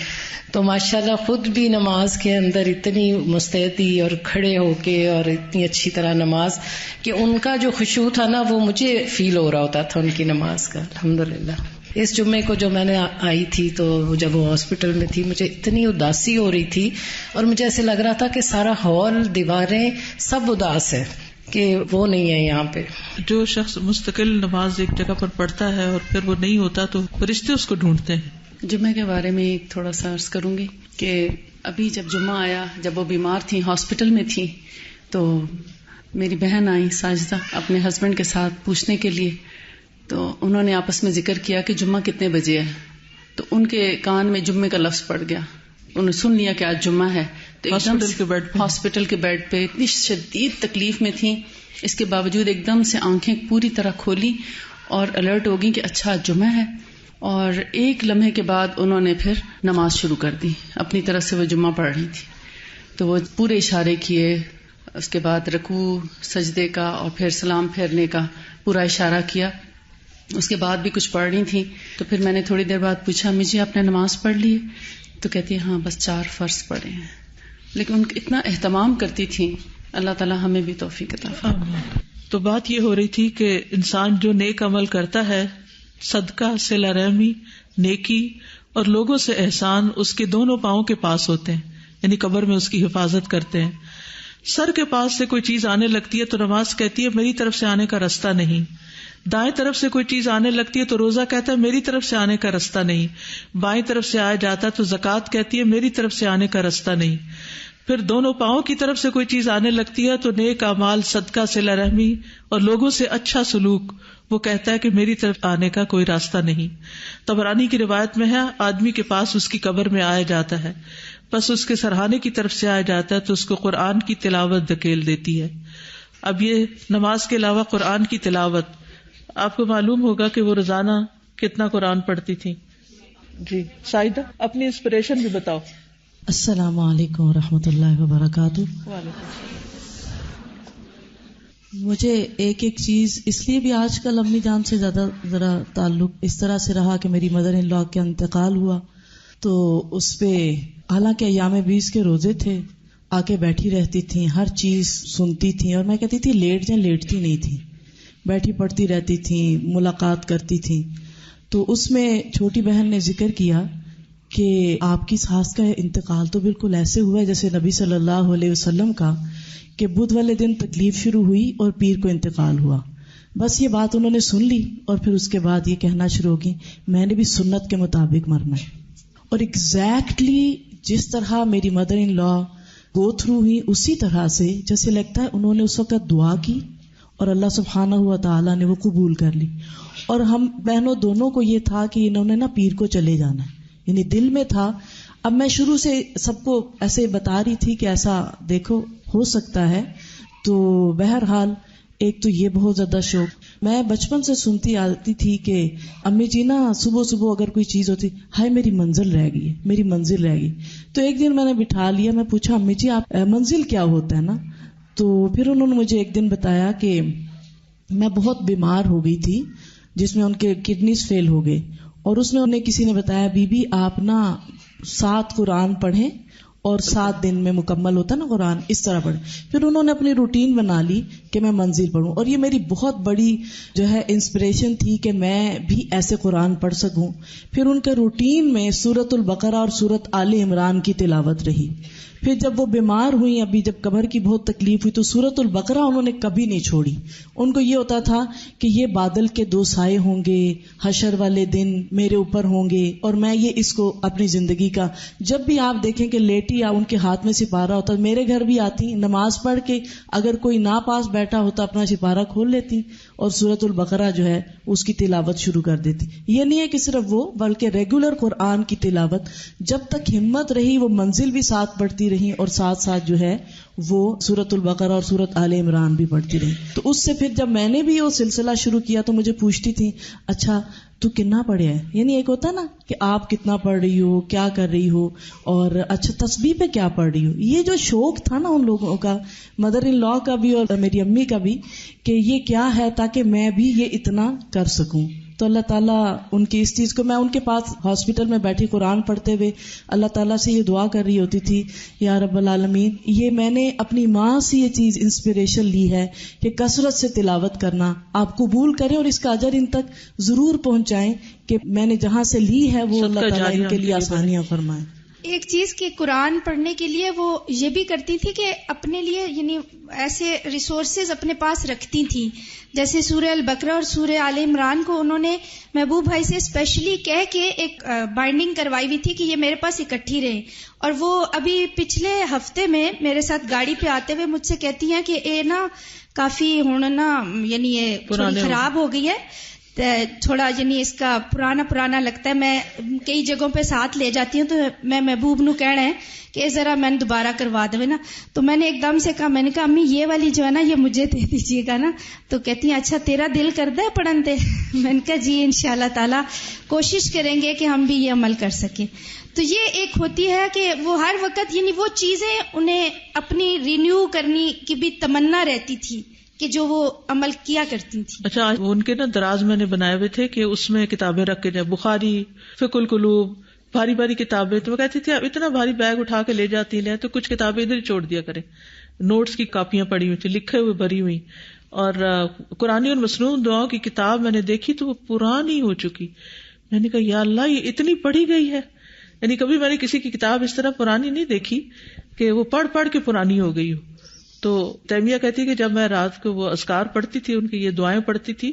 تو ماشاءاللہ خود بھی نماز کے اندر اتنی مستعدی اور کھڑے ہو کے اور اتنی اچھی طرح نماز کہ ان کا جو خشوع تھا نا وہ مجھے فیل ہو رہا ہوتا تھا ان کی نماز کا. الحمدللہ اس جمعے کو جو میں نے آئی تھی تو جب وہ ہاسپٹل میں تھی مجھے اتنی اداسی ہو رہی تھی اور مجھے ایسے لگ رہا تھا کہ سارا ہال دیواریں سب اداس ہے کہ وہ نہیں ہے یہاں پہ. جو شخص مستقل نماز ایک جگہ پر پڑھتا ہے اور پھر وہ نہیں ہوتا تو فرشتے اس کو ڈھونڈتے ہیں. جمعہ کے بارے میں ایک تھوڑا سا عرض کروں گی کہ ابھی جب جمعہ آیا، جب وہ بیمار تھیں ہاسپٹل میں تھیں، تو میری بہن آئی ساجدہ اپنے ہسبینڈ کے ساتھ پوچھنے کے لیے. تو انہوں نے آپس میں ذکر کیا کہ جمعہ کتنے بجے ہے، تو ان کے کان میں جمعے کا لفظ پڑ گیا. انہوں نے سن لیا کہ آج جمعہ ہے، تو ہاسپٹل کے بیڈ پہ اتنی شدید تکلیف میں تھیں، اس کے باوجود ایک دم سے آنکھیں پوری طرح کھولی اور الرٹ ہو گئی کہ اچھا جمعہ ہے. اور ایک لمحے کے بعد انہوں نے پھر نماز شروع کر دی، اپنی طرف سے وہ جمعہ پڑھ رہی تھی. تو وہ پورے اشارے کیے، اس کے بعد رکوع سجدے کا اور پھر سلام پھیرنے کا پورا اشارہ کیا. اس کے بعد بھی کچھ پڑھ رہی تھیں. تو پھر میں نے تھوڑی دیر بعد پوچھا امی جی آپ نے نماز پڑھ لی؟ تو کہتی ہاں بس 4 فرض پڑھے ہیں. لیکن ان اتنا اہتمام کرتی تھیں. اللہ تعالیٰ ہمیں بھی توفیق عطا فرمائے. تو بات یہ ہو رہی تھی کہ انسان جو نیک عمل کرتا ہے، صدقہ، صلہ رحمی، نیکی اور لوگوں سے احسان، اس کے دونوں پاؤں کے پاس ہوتے ہیں، یعنی قبر میں اس کی حفاظت کرتے ہیں. سر کے پاس سے کوئی چیز آنے لگتی ہے تو نماز کہتی ہے میری طرف سے آنے کا راستہ نہیں، دائیں طرف سے کوئی چیز آنے لگتی ہے تو روزہ کہتا ہے میری طرف سے آنے کا رستہ نہیں. بائیں طرف سے آیا جاتا ہے تو زکوٰۃ کہتی ہے میری طرف سے آنے کا رستہ نہیں. پھر دونوں پاؤں کی طرف سے کوئی چیز آنے لگتی ہے تو نیک اعمال, صدقہ, صلہ رحمی اور لوگوں سے اچھا سلوک, وہ کہتا ہے کہ میری طرف آنے کا کوئی راستہ نہیں. طبرانی کی روایت میں ہے آدمی کے پاس اس کی قبر میں آیا جاتا ہے, بس اس کے سرہانے کی طرف سے آیا جاتا ہے تو اس کو قرآن کی تلاوت دھکیل دیتی ہے. اب یہ نماز کے علاوہ قرآن کی تلاوت, آپ کو معلوم ہوگا کہ وہ روزانہ کتنا قرآن پڑھتی تھی. جی سائدہ اپنی انسپریشن بھی بتاؤ. السلام علیکم ورحمۃ اللہ وبرکاتہ. مجھے ایک چیز اس لیے بھی آج کل امی جان سے زیادہ ذرا تعلق اس طرح سے رہا کہ میری مدر ان لا کا انتقال ہوا تو اس پہ حالانکہ ایام 20 کے روزے تھے, آ کے بیٹھی رہتی تھیں, ہر چیز سنتی تھیں اور میں کہتی تھی لیٹ جائیں, لیٹتی نہیں تھیں, بیٹھی پڑھتی رہتی تھیں, ملاقات کرتی تھیں. تو اس میں چھوٹی بہن نے ذکر کیا کہ آپ کی ساس کا انتقال تو بالکل ایسے ہوا ہے جیسے نبی صلی اللہ علیہ وسلم کا, کہ بدھ والے دن تکلیف شروع ہوئی اور پیر کو انتقال ہوا. بس یہ بات انہوں نے سن لی اور پھر اس کے بعد یہ کہنا شروع ہوگی میں نے بھی سنت کے مطابق مرنا ہے. اور ایگزیکٹلی جس طرح میری مدر ان لا گو تھرو ہوئی اسی طرح سے جیسے لگتا ہے انہوں نے اس وقت دعا کی اور اللہ سبحانہ ہوا تعالیٰ نے وہ قبول کر لی. اور ہم بہنوں دونوں کو یہ تھا کہ انہوں نے نا پیر کو چلے جانا ہے, یعنی دل میں تھا. اب میں شروع سے سب کو ایسے بتا رہی تھی کہ ایسا دیکھو ہو سکتا ہے. تو بہرحال ایک تو یہ بہت زیادہ شوق, میں بچپن سے سنتی آتی تھی کہ امی جی نا صبح صبح اگر کوئی چیز ہوتی ہائے میری منزل رہ گئی ہے, میری منزل رہ گئی. تو ایک دن میں نے بٹھا لیا, میں پوچھا امی جی آپ منزل کیا ہوتا ہے نا, تو پھر انہوں نے مجھے ایک دن بتایا کہ میں بہت بیمار ہو گئی تھی جس میں ان کے کڈنیز فیل ہو گئے, اور اس میں انہیں کسی نے بتایا بی بی آپ نا 7 قرآن پڑھیں اور 7 دن میں مکمل ہوتا نا قرآن, اس طرح پڑھیں. پھر انہوں نے اپنی روٹین بنا لی کہ میں منزل پڑھوں, اور یہ میری بہت بڑی جو ہے انسپریشن تھی کہ میں بھی ایسے قرآن پڑھ سکوں. پھر ان کے روٹین میں سورۃ البقرہ اور سورۃ آل عمران کی تلاوت رہی. پھر جب وہ بیمار ہوئی, ابھی جب کمر کی بہت تکلیف ہوئی, تو سورۃ البقرہ انہوں نے کبھی نہیں چھوڑی. ان کو یہ ہوتا تھا کہ یہ بادل کے 2 سائے ہوں گے, حشر والے دن میرے اوپر ہوں گے, اور میں یہ اس کو اپنی زندگی کا جب بھی آپ دیکھیں کہ لیٹی یا ان کے ہاتھ میں سپارہ ہوتا, میرے گھر بھی آتی نماز پڑھ کے اگر کوئی نا پاس بیٹھا ہوتا اپنا سپارہ کھول لیتی اور سورۃ البقرہ جو ہے اس کی تلاوت شروع کر دیتی. یہ نہیں ہے کہ صرف وہ, بلکہ ریگولر قرآن کی تلاوت جب تک ہمت رہی وہ منزل بھی ساتھ پڑھتی رہی اور ساتھ ساتھ جو ہے وہ سورۃ البقرہ اور سورۃ آل عمران بھی پڑھتی رہی. تو اس سے پھر جب میں نے بھی وہ سلسلہ شروع کیا تو مجھے پوچھتی تھی اچھا تو کتنا پڑھے ہے, یعنی ایک ہوتا نا کہ آپ کتنا پڑھ رہی ہو, کیا کر رہی ہو, اور اچھا تسبیح پہ کیا پڑھ رہی ہو. یہ جو شوق تھا نا ان لوگوں کا, مدر ان لا کا بھی اور میری امی کا بھی, کہ یہ کیا ہے تاکہ میں بھی یہ اتنا کر سکوں. تو اللہ تعالیٰ ان کی اس چیز کو, میں ان کے پاس ہاسپٹل میں بیٹھی قرآن پڑھتے ہوئے اللہ تعالیٰ سے یہ دعا کر رہی ہوتی تھی یا رب العالمین, یہ میں نے اپنی ماں سے یہ چیز انسپریشن لی ہے کہ کثرت سے تلاوت کرنا, آپ قبول کریں اور اس کا اجر ان تک ضرور پہنچائیں کہ میں نے جہاں سے لی ہے وہ اللہ تعالیٰ ان کے لیے آسانیاں فرمائیں. ایک چیز کہ قرآن پڑھنے کے لیے وہ یہ بھی کرتی تھی کہ اپنے لیے یعنی ایسے ریسورسز اپنے پاس رکھتی تھیں, جیسے سورہ البقرہ اور سورہ آل عمران کو انہوں نے محبوب بھائی سے اسپیشلی کہہ کے ایک بائنڈنگ کروائی ہوئی تھی کہ یہ میرے پاس اکٹھی رہے. اور وہ ابھی پچھلے ہفتے میں میرے ساتھ گاڑی پہ آتے ہوئے مجھ سے کہتی ہیں کہ اے نا کافی ہوں نا یعنی یہ تھوڑی خراب ہو گئی ہے, تھوڑا یعنی اس کا پرانا لگتا ہے. میں کئی جگہوں پہ ساتھ لے جاتی ہوں تو میں محبوب نو کہنا ہے کہ ذرا میں نے دوبارہ کروا دے نا. تو میں نے ایک دم سے کہا, میں نے کہا امی یہ والی جو ہے نا یہ مجھے دے دیجیے گا نا. تو کہتی ہیں اچھا تیرا دل کرتا ہے پڑھن دے. میں نے کہا جی انشاءاللہ تعالی کوشش کریں گے کہ ہم بھی یہ عمل کر سکیں. تو یہ ایک ہوتی ہے کہ وہ ہر وقت یعنی وہ چیزیں انہیں اپنی رینیو کرنے کی بھی تمنا رہتی تھی کہ جو وہ عمل کیا کرتی تھی. اچھا ان کے نا دراز میں نے بنائے ہوئے تھے کہ اس میں کتابیں رکھ کے جائے, بخاری, فقہ القلوب, بھاری کتابیں. تو وہ کہتی تھی آپ اتنا بھاری بیگ اٹھا کے لے جاتی ہیں تو کچھ کتابیں ادھر ہی چھوڑ دیا کریں. نوٹس کی کاپیاں پڑی ہوئی تھی, لکھے ہوئے بھری ہوئی. اور قرآنی اور مسنون دعاؤں کی کتاب میں نے دیکھی تو وہ پرانی ہو چکی. میں نے کہا یا اللہ یہ اتنی پڑھی گئی ہے, یعنی کبھی میں نے کسی کی کتاب اس طرح پرانی نہیں دیکھی کہ وہ پڑھ کے پرانی ہو گئی ہو. تو تیمیہ کہتی کہ جب میں رات کو وہ اذکار پڑھتی تھی, ان کی یہ دعائیں پڑھتی تھی,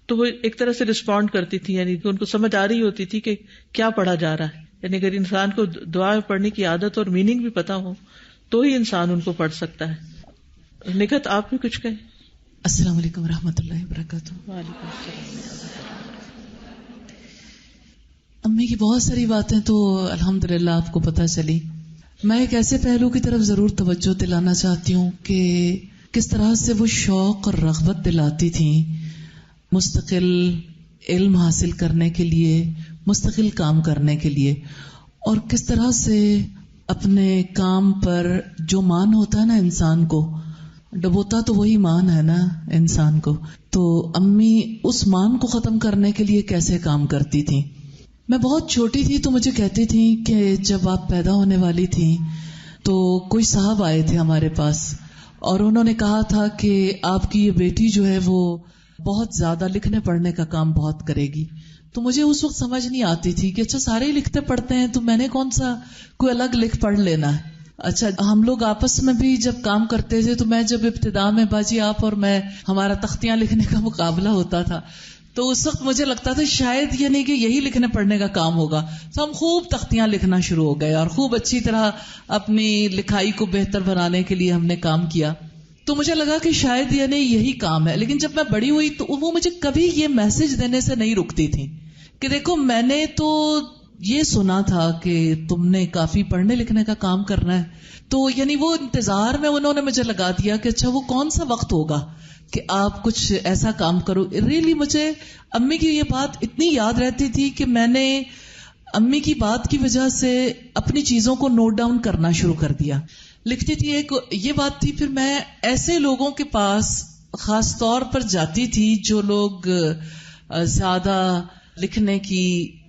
تو وہ ایک طرح سے رسپونڈ کرتی تھی، یعنی کہ ان کو سمجھ آ رہی ہوتی تھی کہ کیا پڑھا جا رہا ہے. یعنی اگر انسان کو دعا پڑھنے کی عادت اور میننگ بھی پتا ہو تو ہی انسان ان کو پڑھ سکتا ہے. نکھت آپ بھی کچھ کہیں. السلام علیکم ورحمۃ اللہ وبرکاتہ. وعلیکم السلام. امی کی بہت ساری باتیں تو الحمدللہ آپ کو پتہ چلی. میں ایک ایسے پہلو کی طرف ضرور توجہ دلانا چاہتی ہوں کہ کس طرح سے وہ شوق اور رغبت دلاتی تھیں مستقل علم حاصل کرنے کے لیے، مستقل کام کرنے کے لیے، اور کس طرح سے اپنے کام پر جو مان ہوتا ہے نا انسان کو، ڈبوتا تو وہی مان ہے نا انسان کو، تو امی اس مان کو ختم کرنے کے لیے کیسے کام کرتی تھیں. میں بہت چھوٹی تھی تو مجھے کہتی تھیں کہ جب آپ پیدا ہونے والی تھیں تو کوئی صاحب آئے تھے ہمارے پاس اور انہوں نے کہا تھا کہ آپ کی یہ بیٹی جو ہے وہ بہت زیادہ لکھنے پڑھنے کا کام بہت کرے گی. تو مجھے اس وقت سمجھ نہیں آتی تھی کہ اچھا سارے ہی لکھتے پڑھتے ہیں تو میں نے کون سا کوئی الگ لکھ پڑھ لینا ہے. اچھا ہم لوگ آپس میں بھی جب کام کرتے تھے تو میں جب ابتدا میں باجی آپ اور میں ہمارا تختیاں لکھنے کا مقابلہ ہوتا تھا تو اس وقت مجھے لگتا تھا شاید یعنی کہ یہی لکھنے پڑھنے کا کام ہوگا. تو ہم خوب تختیاں لکھنا شروع ہو گئے اور خوب اچھی طرح اپنی لکھائی کو بہتر بنانے کے لیے ہم نے کام کیا. تو مجھے لگا کہ شاید یعنی یہی کام ہے. لیکن جب میں بڑی ہوئی تو وہ مجھے کبھی یہ میسج دینے سے نہیں رکتی تھی کہ دیکھو میں نے تو یہ سنا تھا کہ تم نے کافی پڑھنے لکھنے کا کام کرنا ہے. تو یعنی وہ انتظار میں انہوں نے مجھے لگا دیا کہ اچھا وہ کون سا وقت ہوگا کہ آپ کچھ ایسا کام کرو. ریلی مجھے امی کی یہ بات اتنی یاد رہتی تھی کہ میں نے امی کی بات کی وجہ سے اپنی چیزوں کو نوٹ ڈاؤن کرنا شروع کر دیا. لکھتی تھی ایک یہ بات تھی. پھر میں ایسے لوگوں کے پاس خاص طور پر جاتی تھی جو لوگ زیادہ لکھنے کی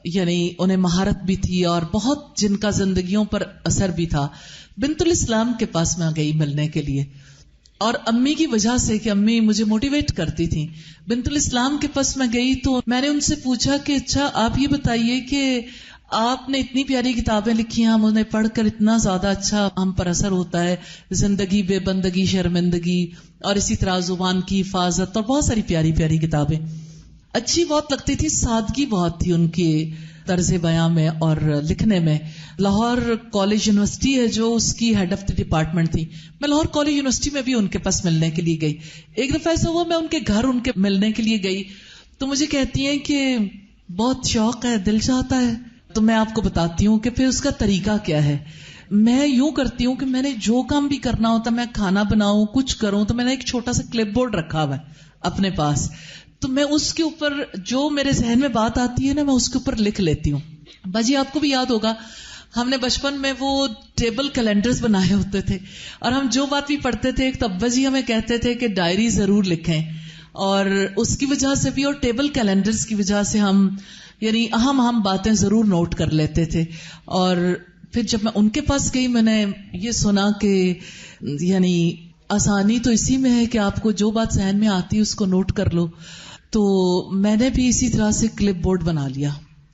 یعنی انہیں مہارت بھی تھی اور بہت جن کا زندگیوں پر اثر بھی تھا. بنت الاسلام کے پاس میں گئی ملنے کے لیے اور امی کی وجہ سے کہ امی مجھے موٹیویٹ کرتی تھی. بنت الاسلام کے پاس میں گئی تو میں نے ان سے پوچھا کہ اچھا آپ یہ بتائیے کہ آپ نے اتنی پیاری کتابیں لکھی ہیں، ہم انہیں پڑھ کر اتنا زیادہ اچھا ہم پر اثر ہوتا ہے، زندگی بے بندگی شرمندگی اور اسی طرح زبان کی حفاظت اور بہت ساری پیاری پیاری کتابیں اچھی بہت لگتی تھی. سادگی بہت تھی ان کے طرز بیان میں اور لکھنے میں. لاہور کالج یونیورسٹی ہے جو اس کی ہیڈ آف دی ڈپارٹمنٹ تھی. میں لاہور کالج یونیورسٹی میں بھی ان کے پاس ملنے کے لیے گئی. ایک دفعہ ایسا ہوا میں ان کے گھر ان کے ملنے کے لیے گئی تو مجھے کہتی ہیں کہ بہت شوق ہے، دل چاہتا ہے. تو میں آپ کو بتاتی ہوں کہ پھر اس کا طریقہ کیا ہے. میں یوں کرتی ہوں کہ میں نے جو کام بھی کرنا ہوتا، میں کھانا بناؤں کچھ کروں تو میں نے ایک چھوٹا سا کلپ بورڈ رکھا ہوا ہے اپنے پاس. تو میں اس کے اوپر جو میرے ذہن میں بات آتی ہے نا میں اس کے اوپر لکھ لیتی ہوں. باجی آپ کو بھی یاد ہوگا ہم نے بچپن میں وہ ٹیبل کیلنڈرز بنائے ہوتے تھے اور ہم جو بات بھی پڑھتے تھے ایک تو ابا جی ہمیں کہتے تھے کہ ڈائری ضرور لکھیں، اور اس کی وجہ سے بھی اور ٹیبل کیلنڈرز کی وجہ سے ہم یعنی اہم باتیں ضرور نوٹ کر لیتے تھے. اور پھر جب میں ان کے پاس گئی میں نے یہ سنا کہ یعنی آسانی تو اسی میں ہے کہ آپ کو جو بات ذہن میں آتی ہے اس کو نوٹ کر لو. تو میں نے بھی اسی طرح سے کلپ بورڈ بنا لیا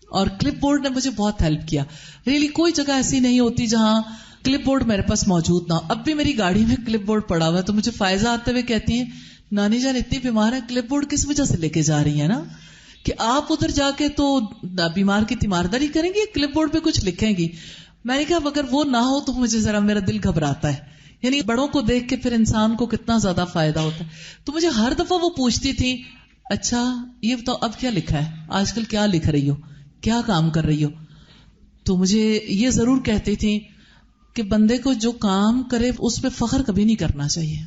اور کلپ بورڈ نے مجھے بہت ہیلپ کیا. ریلی کوئی جگہ ایسی نہیں ہوتی جہاں کلپ بورڈ میرے پاس موجود نہ ہو. اب بھی میری گاڑی میں کلپ بورڈ پڑا ہوا ہے تو مجھے فائزہ آتے ہوئے کہتی ہیں نانی جان اتنی بیمار ہے کلپ بورڈ کس وجہ سے لے کے جا رہی ہیں نا کہ آپ ادھر جا کے تو بیمار کی تیمارداری کریں گی، کلپ بورڈ پہ کچھ لکھیں گی. میں نے کہا اگر وہ نہ ہو تو مجھے ذرا میرا دل گھبراتا ہے. یعنی بڑوں کو دیکھ کے پھر انسان کو کتنا زیادہ فائدہ ہوتا ہے. تو مجھے ہر دفعہ وہ پوچھتی تھی اچھا یہ بتاؤ اب کیا لکھا ہے، آج کل کیا لکھ رہی ہو، کیا کام کر رہی ہو. تو مجھے یہ ضرور کہتی تھی کہ بندے کو جو کام کرے اس پہ فخر کبھی نہیں کرنا چاہیے.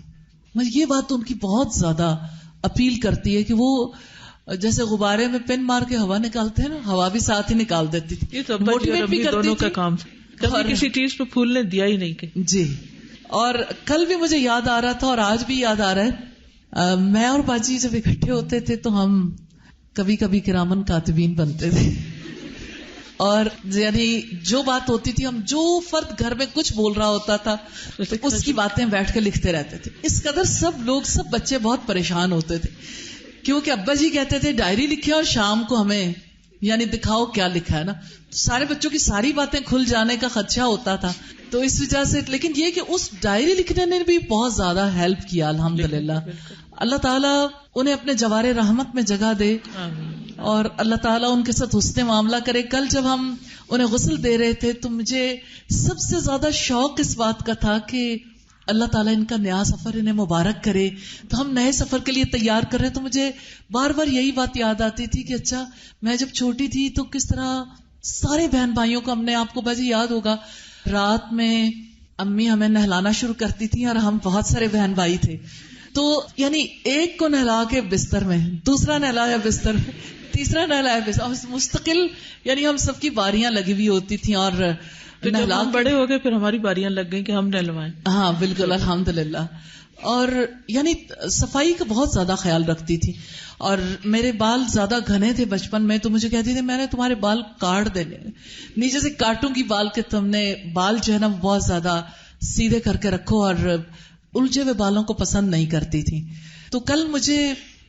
مجھے یہ بات ان کی بہت زیادہ اپیل کرتی ہے کہ وہ جیسے غبارے میں پن مار کے ہوا نکالتے ہیں نا، ہوا بھی ساتھ ہی نکال دیتی تھی. یہ تو موٹیویٹ بھی کرتی تھی. کام کبھی کسی چیز پہ پھولنے دیا ہی نہیں کہ جی. اور کل بھی مجھے یاد آ رہا تھا اور آج بھی یاد آ رہا ہے میں اور باجی جب اکٹھے ہوتے تھے تو ہم کبھی کبھی کرامن کاتبین بنتے تھے اور یعنی جو بات ہوتی تھی ہم جو فرد گھر میں کچھ بول رہا ہوتا تھا اس کی باتیں بیٹھ کے لکھتے رہتے تھے. اس قدر سب بچے بہت پریشان ہوتے تھے کیونکہ ابا جی کہتے تھے ڈائری لکھے اور شام کو ہمیں یعنی دکھاؤ کیا لکھا ہے نا. سارے بچوں کی ساری باتیں کھل جانے کا خدشہ ہوتا تھا تو اس وجہ سے, لیکن یہ کہ اس ڈائری لکھنے نے بھی بہت زیادہ ہیلپ کیا الحمدللہ. اللہ تعالیٰ انہیں اپنے جوار رحمت میں جگہ دے اور اللہ تعالیٰ ان کے ساتھ حسن معاملہ کرے. کل جب ہم انہیں غسل دے رہے تھے تو مجھے سب سے زیادہ شوق اس بات کا تھا کہ اللہ تعالیٰ ان کا نیا سفر انہیں مبارک کرے. تو ہم نئے سفر کے لیے تیار کر رہے, تو مجھے بار بار یہی بات یاد آتی تھی کہ اچھا میں جب چھوٹی تھی تو کس طرح سارے بہن بھائیوں کو ہم نے, آپ کو بجے یاد ہوگا, رات میں امی ہمیں نہلانا شروع کرتی تھی اور ہم بہت سارے بہن بھائی تھے, تو یعنی ایک کو نہلا کے بستر میں, دوسرا نہلایا بستر میں, تیسرا نہلایا بستر, اور مستقل یعنی ہم سب کی باریاں لگی ہوئی ہوتی تھیں. اور جب ہم بڑے ہو گئے پھر ہماری باریاں لگ گئیں کہ ہم نہلوائیں. ہاں بالکل الحمدللہ. اور یعنی صفائی کا بہت زیادہ خیال رکھتی تھی. اور میرے بال زیادہ گھنے تھے بچپن میں, تو مجھے کہتی تھی میں نے تمہارے بال کاٹ دینے, نیچے سے کاٹوں کی بال کے, تم نے بال جو ہے نا بہت زیادہ سیدھے کر کے رکھو, اور الجھے ہوئے بالوں کو پسند نہیں کرتی تھی. تو کل مجھے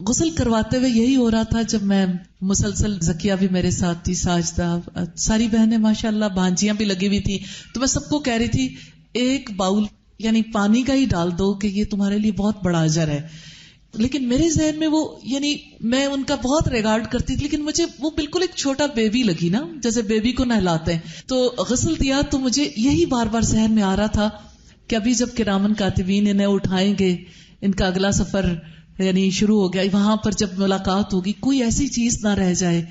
غسل کرواتے ہوئے یہی ہو رہا تھا, جب میں مسلسل, زکیہ بھی میرے ساتھ تھی, ساجدہ, ساری بہنیں ماشاءاللہ, بھانجیاں بھی لگی ہوئی تھی, تو میں سب کو کہہ رہی تھی ایک باؤل یعنی پانی کا ہی ڈال دو کہ یہ تمہارے لیے بہت بڑا اجر ہے. لیکن میرے ذہن میں وہ, یعنی میں ان کا بہت ریگارڈ کرتی تھی, لیکن مجھے وہ بالکل ایک چھوٹا بیبی لگی نا, جیسے بیبی کو نہلاتے ہیں. تو غسل دیا تو مجھے یہی بار بار ذہن میں آ رہا تھا کہ ابھی جب کرامن کاتبین انہیں اٹھائیں گے, ان کا اگلا سفر یعنی شروع ہو گیا, وہاں پر جب ملاقات ہوگی کوئی ایسی چیز نہ رہ جائے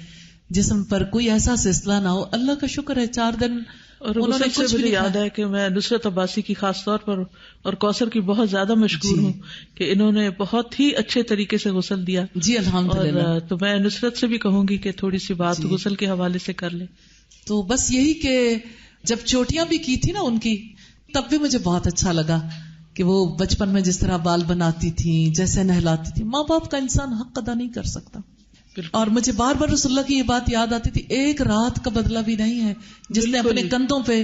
جسم پر, کوئی ایسا سلسلہ نہ ہو. اللہ کا شکر ہے 4 دن. اور غسل سے مجھے یاد ہے کہ میں نصرت عباسی کی خاص طور پر اور کوثر کی بہت زیادہ مشکور ہوں کہ انہوں نے بہت ہی اچھے طریقے سے غسل دیا. جی الحمدللہ. اور تو میں نصرت سے بھی کہوں گی کہ تھوڑی سی بات غسل کے حوالے سے کر لیں. تو بس یہی کہ جب چوٹیاں بھی کی تھی نا ان کی, تب بھی مجھے بہت اچھا لگا کہ وہ بچپن میں جس طرح بال بناتی تھیں, جیسے نہلاتی تھی. ماں باپ کا انسان حق ادا نہیں کر سکتا. اور مجھے بار بار رسول اللہ کی یہ بات یاد آتی تھی, ایک رات کا بدلہ بھی نہیں ہے جس نے اپنے کندھوں پہ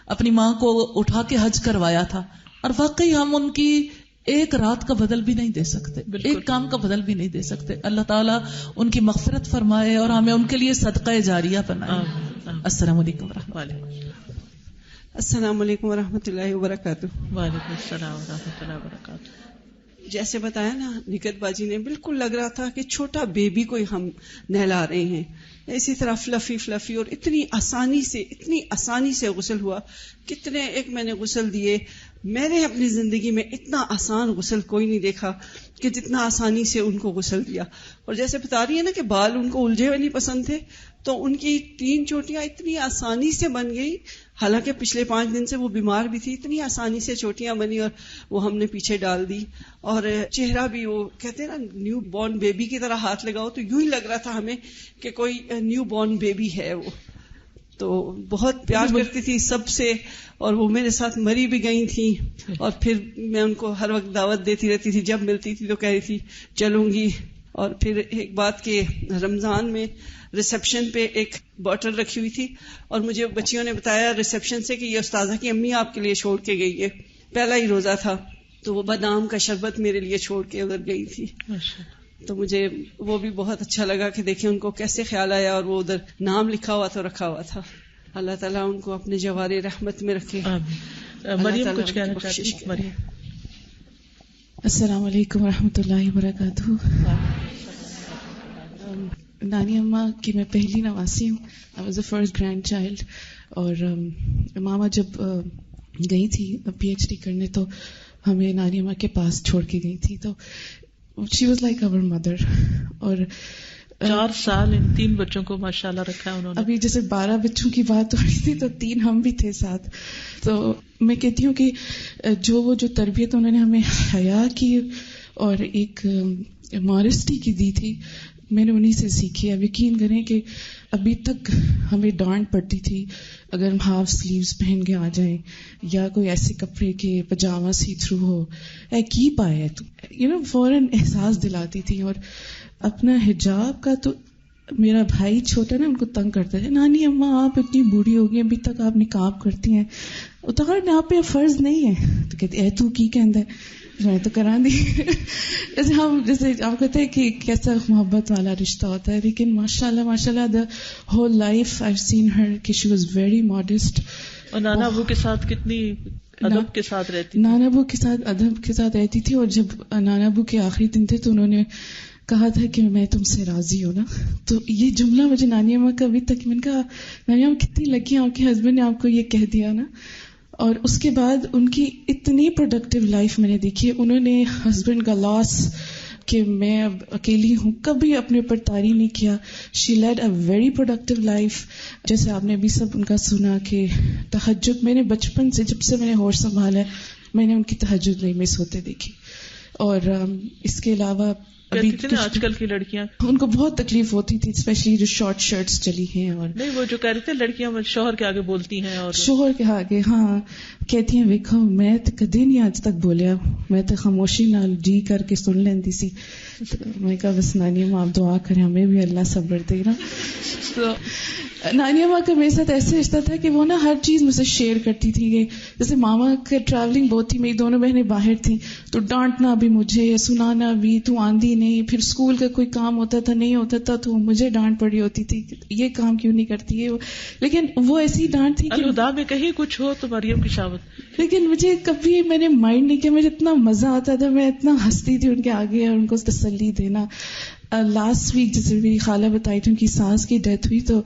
اپنی ماں کو اٹھا کے حج کروایا تھا. اور واقعی ہم ان کی ایک رات کا بدل بھی نہیں دے سکتے, ایک کام کا بدل بھی نہیں دے سکتے. اللہ تعالیٰ ان کی مغفرت فرمائے اور ہمیں ان کے لیے صدقہ جاریہ بنائے. السلام علیکم ورحمۃ اللہ. السلام علیکم ورحمۃ اللہ وبرکاتہ. وعلیکم السلام ورحمۃ اللہ وبرکاتہ. جیسے بتایا نا نکت باجی نے, بالکل لگ رہا تھا کہ چھوٹا بیبی کو ہی ہم نہلا رہے ہیں. اسی طرح فلفی اور اتنی آسانی سے غسل ہوا. کتنے ایک میں نے غسل دیے, میں نے اپنی زندگی میں اتنا آسان غسل کوئی نہیں دیکھا کہ جتنا آسانی سے ان کو غسل دیا. اور جیسے بتا رہی ہے نا کہ بال ان کو الجھے ہوئے نہیں پسند تھے, تو ان کی 3 چوٹیاں اتنی آسانی سے بن گئی. حالانکہ پچھلے 5 دن سے وہ بیمار بھی تھی, اتنی آسانی سے چوٹیاں بنی اور وہ ہم نے پیچھے ڈال دی. اور چہرہ بھی وہ کہتے ہیں نا نیو بورن بیبی کی طرح ہاتھ لگاؤ تو یوں ہی لگ رہا تھا ہمیں کہ کوئی نیو بورن بیبی ہے وہ. تو بہت پیار کرتی تھی سب سے, اور وہ میرے ساتھ مری بھی گئی تھی. اور پھر میں ان کو ہر وقت دعوت دیتی رہتی تھی, جب ملتی تھی تو کہہ رہی تھی چلوں گی. اور پھر ایک بات کہ رمضان میں ریسپشن پہ ایک بوٹل رکھی ہوئی تھی, اور مجھے بچیوں نے بتایا ریسپشن سے کہ یہ استاذہ کی امی آپ کے لیے چھوڑ کے گئی ہے. پہلا ہی روزہ تھا تو وہ بادام کا شربت میرے لیے چھوڑ کے ادھر گئی تھی. تو مجھے وہ بھی بہت اچھا لگا کہ دیکھیں ان کو کیسے خیال آیا, اور وہ ادھر نام لکھا ہوا تو رکھا ہوا تھا. اللہ تعالیٰ ان کو اپنے جوار رحمت میں رکھے. مریم کچھ کہنا چاہتی ہے. مریم. السلام علیکم ورحمۃ اللہ وبرکاتہ. نانی اماں کی میں پہلی نواسی ہوں. I was the first grand child. اور ماما جب گئی تھی پی ایچ ڈی کرنے تو ہمیں نانی اماں کے پاس چھوڑ کے گئی تھی. تو she was like our mother. اور 4 سال ان 3 بچوں کو ماشاءاللہ رکھا ہے انہوں نے. ابھی جیسے 12 بچوں کی بات ہو رہی تھی تو 3 ہم بھی تھے ساتھ. تو میں کہتی ہوں کہ جو تربیت انہوں نے ہمیں حیا کی اور ایک ماڈسٹی کی دی تھی, میں نے انہی سے سیکھی. اب یقین کریں کہ ابھی تک ہمیں ڈانٹ پڑتی تھی اگر ہم ہاف سلیوز پہن کے آ جائیں, یا کوئی ایسے کپڑے کے پجامہ سی تھرو ہو, کی پایا تو فوراً احساس دلاتی تھی. اور اپنا حجاب کا تو میرا بھائی چھوٹا نا ان کو تنگ کرتا ہے, نانی اماں آپ اتنی بوڑھی ہو گئی ابھی تک آپ نقاب کرتی ہیں, اتارنا آپ پہ فرض نہیں ہے. تو کہتے اے تو کی کہندا ہے, میں تو کرا دی. جیسے آپ کہتے ہیں کہ کیسا محبت والا رشتہ ہوتا ہے. لیکن ماشاء اللہ دا ہول لائف آئی سین ہر کہ شی واز ویری ماڈسٹ. اور نانا ابو کے ساتھ کتنی ادب کے ساتھ رہتی؟ نانا ابو کے ساتھ ادب کے ساتھ رہتی تھی، اور جب نانا ابو کے آخری دن تھے تو انہوں نے کہا تھا کہ میں تم سے راضی ہوں نا. تو یہ جملہ مجھے نانی اماں کا ابھی تک، میں نے کہا نانی اماں کتنی لکی ہیں، آپ کے ہسبینڈ نے آپ کو یہ کہہ دیا نا. اور اس کے بعد ان کی اتنی پروڈکٹیو لائف میں نے دیکھی. انہوں نے ہسبینڈ کا لاس کہ میں اب اکیلی ہوں کبھی اپنے اوپر طاری نہیں کیا. She led a very productive life. جیسے آپ نے ابھی سب ان کا سنا کہ تہجد، میں نے بچپن سے جب سے میں نے ہوش سنبھالا ہے میں نے ان کی تہجد نہیں مس ہوتے دیکھی. اور اس کے علاوہ ابھی آج کل کی لڑکیاں ان کو بہت تکلیف ہوتی تھی، اسپیشلی جو شارٹ شرٹس چلی ہیں. اور نہیں، وہ جو کہہ رہے تھے لڑکیاں شوہر کے آگے بولتی ہیں، اور شوہر کے آگے ہاں کہتی ہیں ویکھو میں تو کدی نہیں آج تک بولیا، میں تو خاموشی نال جی کر کے سن لیندی سی. میں کہا بس نانی ماں آپ دعا کریں ہمیں بھی اللہ صبر دے نا. تو نانی ماں کا میرے ساتھ ایسے رشتہ تھا کہ وہ نا ہر چیز مجھ سے شیئر کرتی تھی. کہ جیسے ماما کا ٹریولنگ بہت تھی، میری دونوں بہنیں باہر تھیں تو ڈانٹنا بھی مجھے، سنانا بھی، تو آندھی نہیں. پھر اسکول کا کوئی کام ہوتا تھا نہیں ہوتا تھا تو مجھے ڈانٹ پڑی ہوتی تھی یہ کام کیوں نہیں کرتی ہے. لیکن وہ ایسی ڈانٹ تھی کہ الہدا میں کہیں کچھ ہو تو مریم کی شامت. لیکن مجھے کبھی میں نے مائنڈ نہیں کیا، مجھے اتنا مزہ آتا تھا، میں اتنا ہنستی تھی ان کے آگے اور ان کو تسلی دینا. لاسٹ ویک جیسے میری خالہ بتائی تھی ان کی ساس کی ڈیتھ ہوئی تو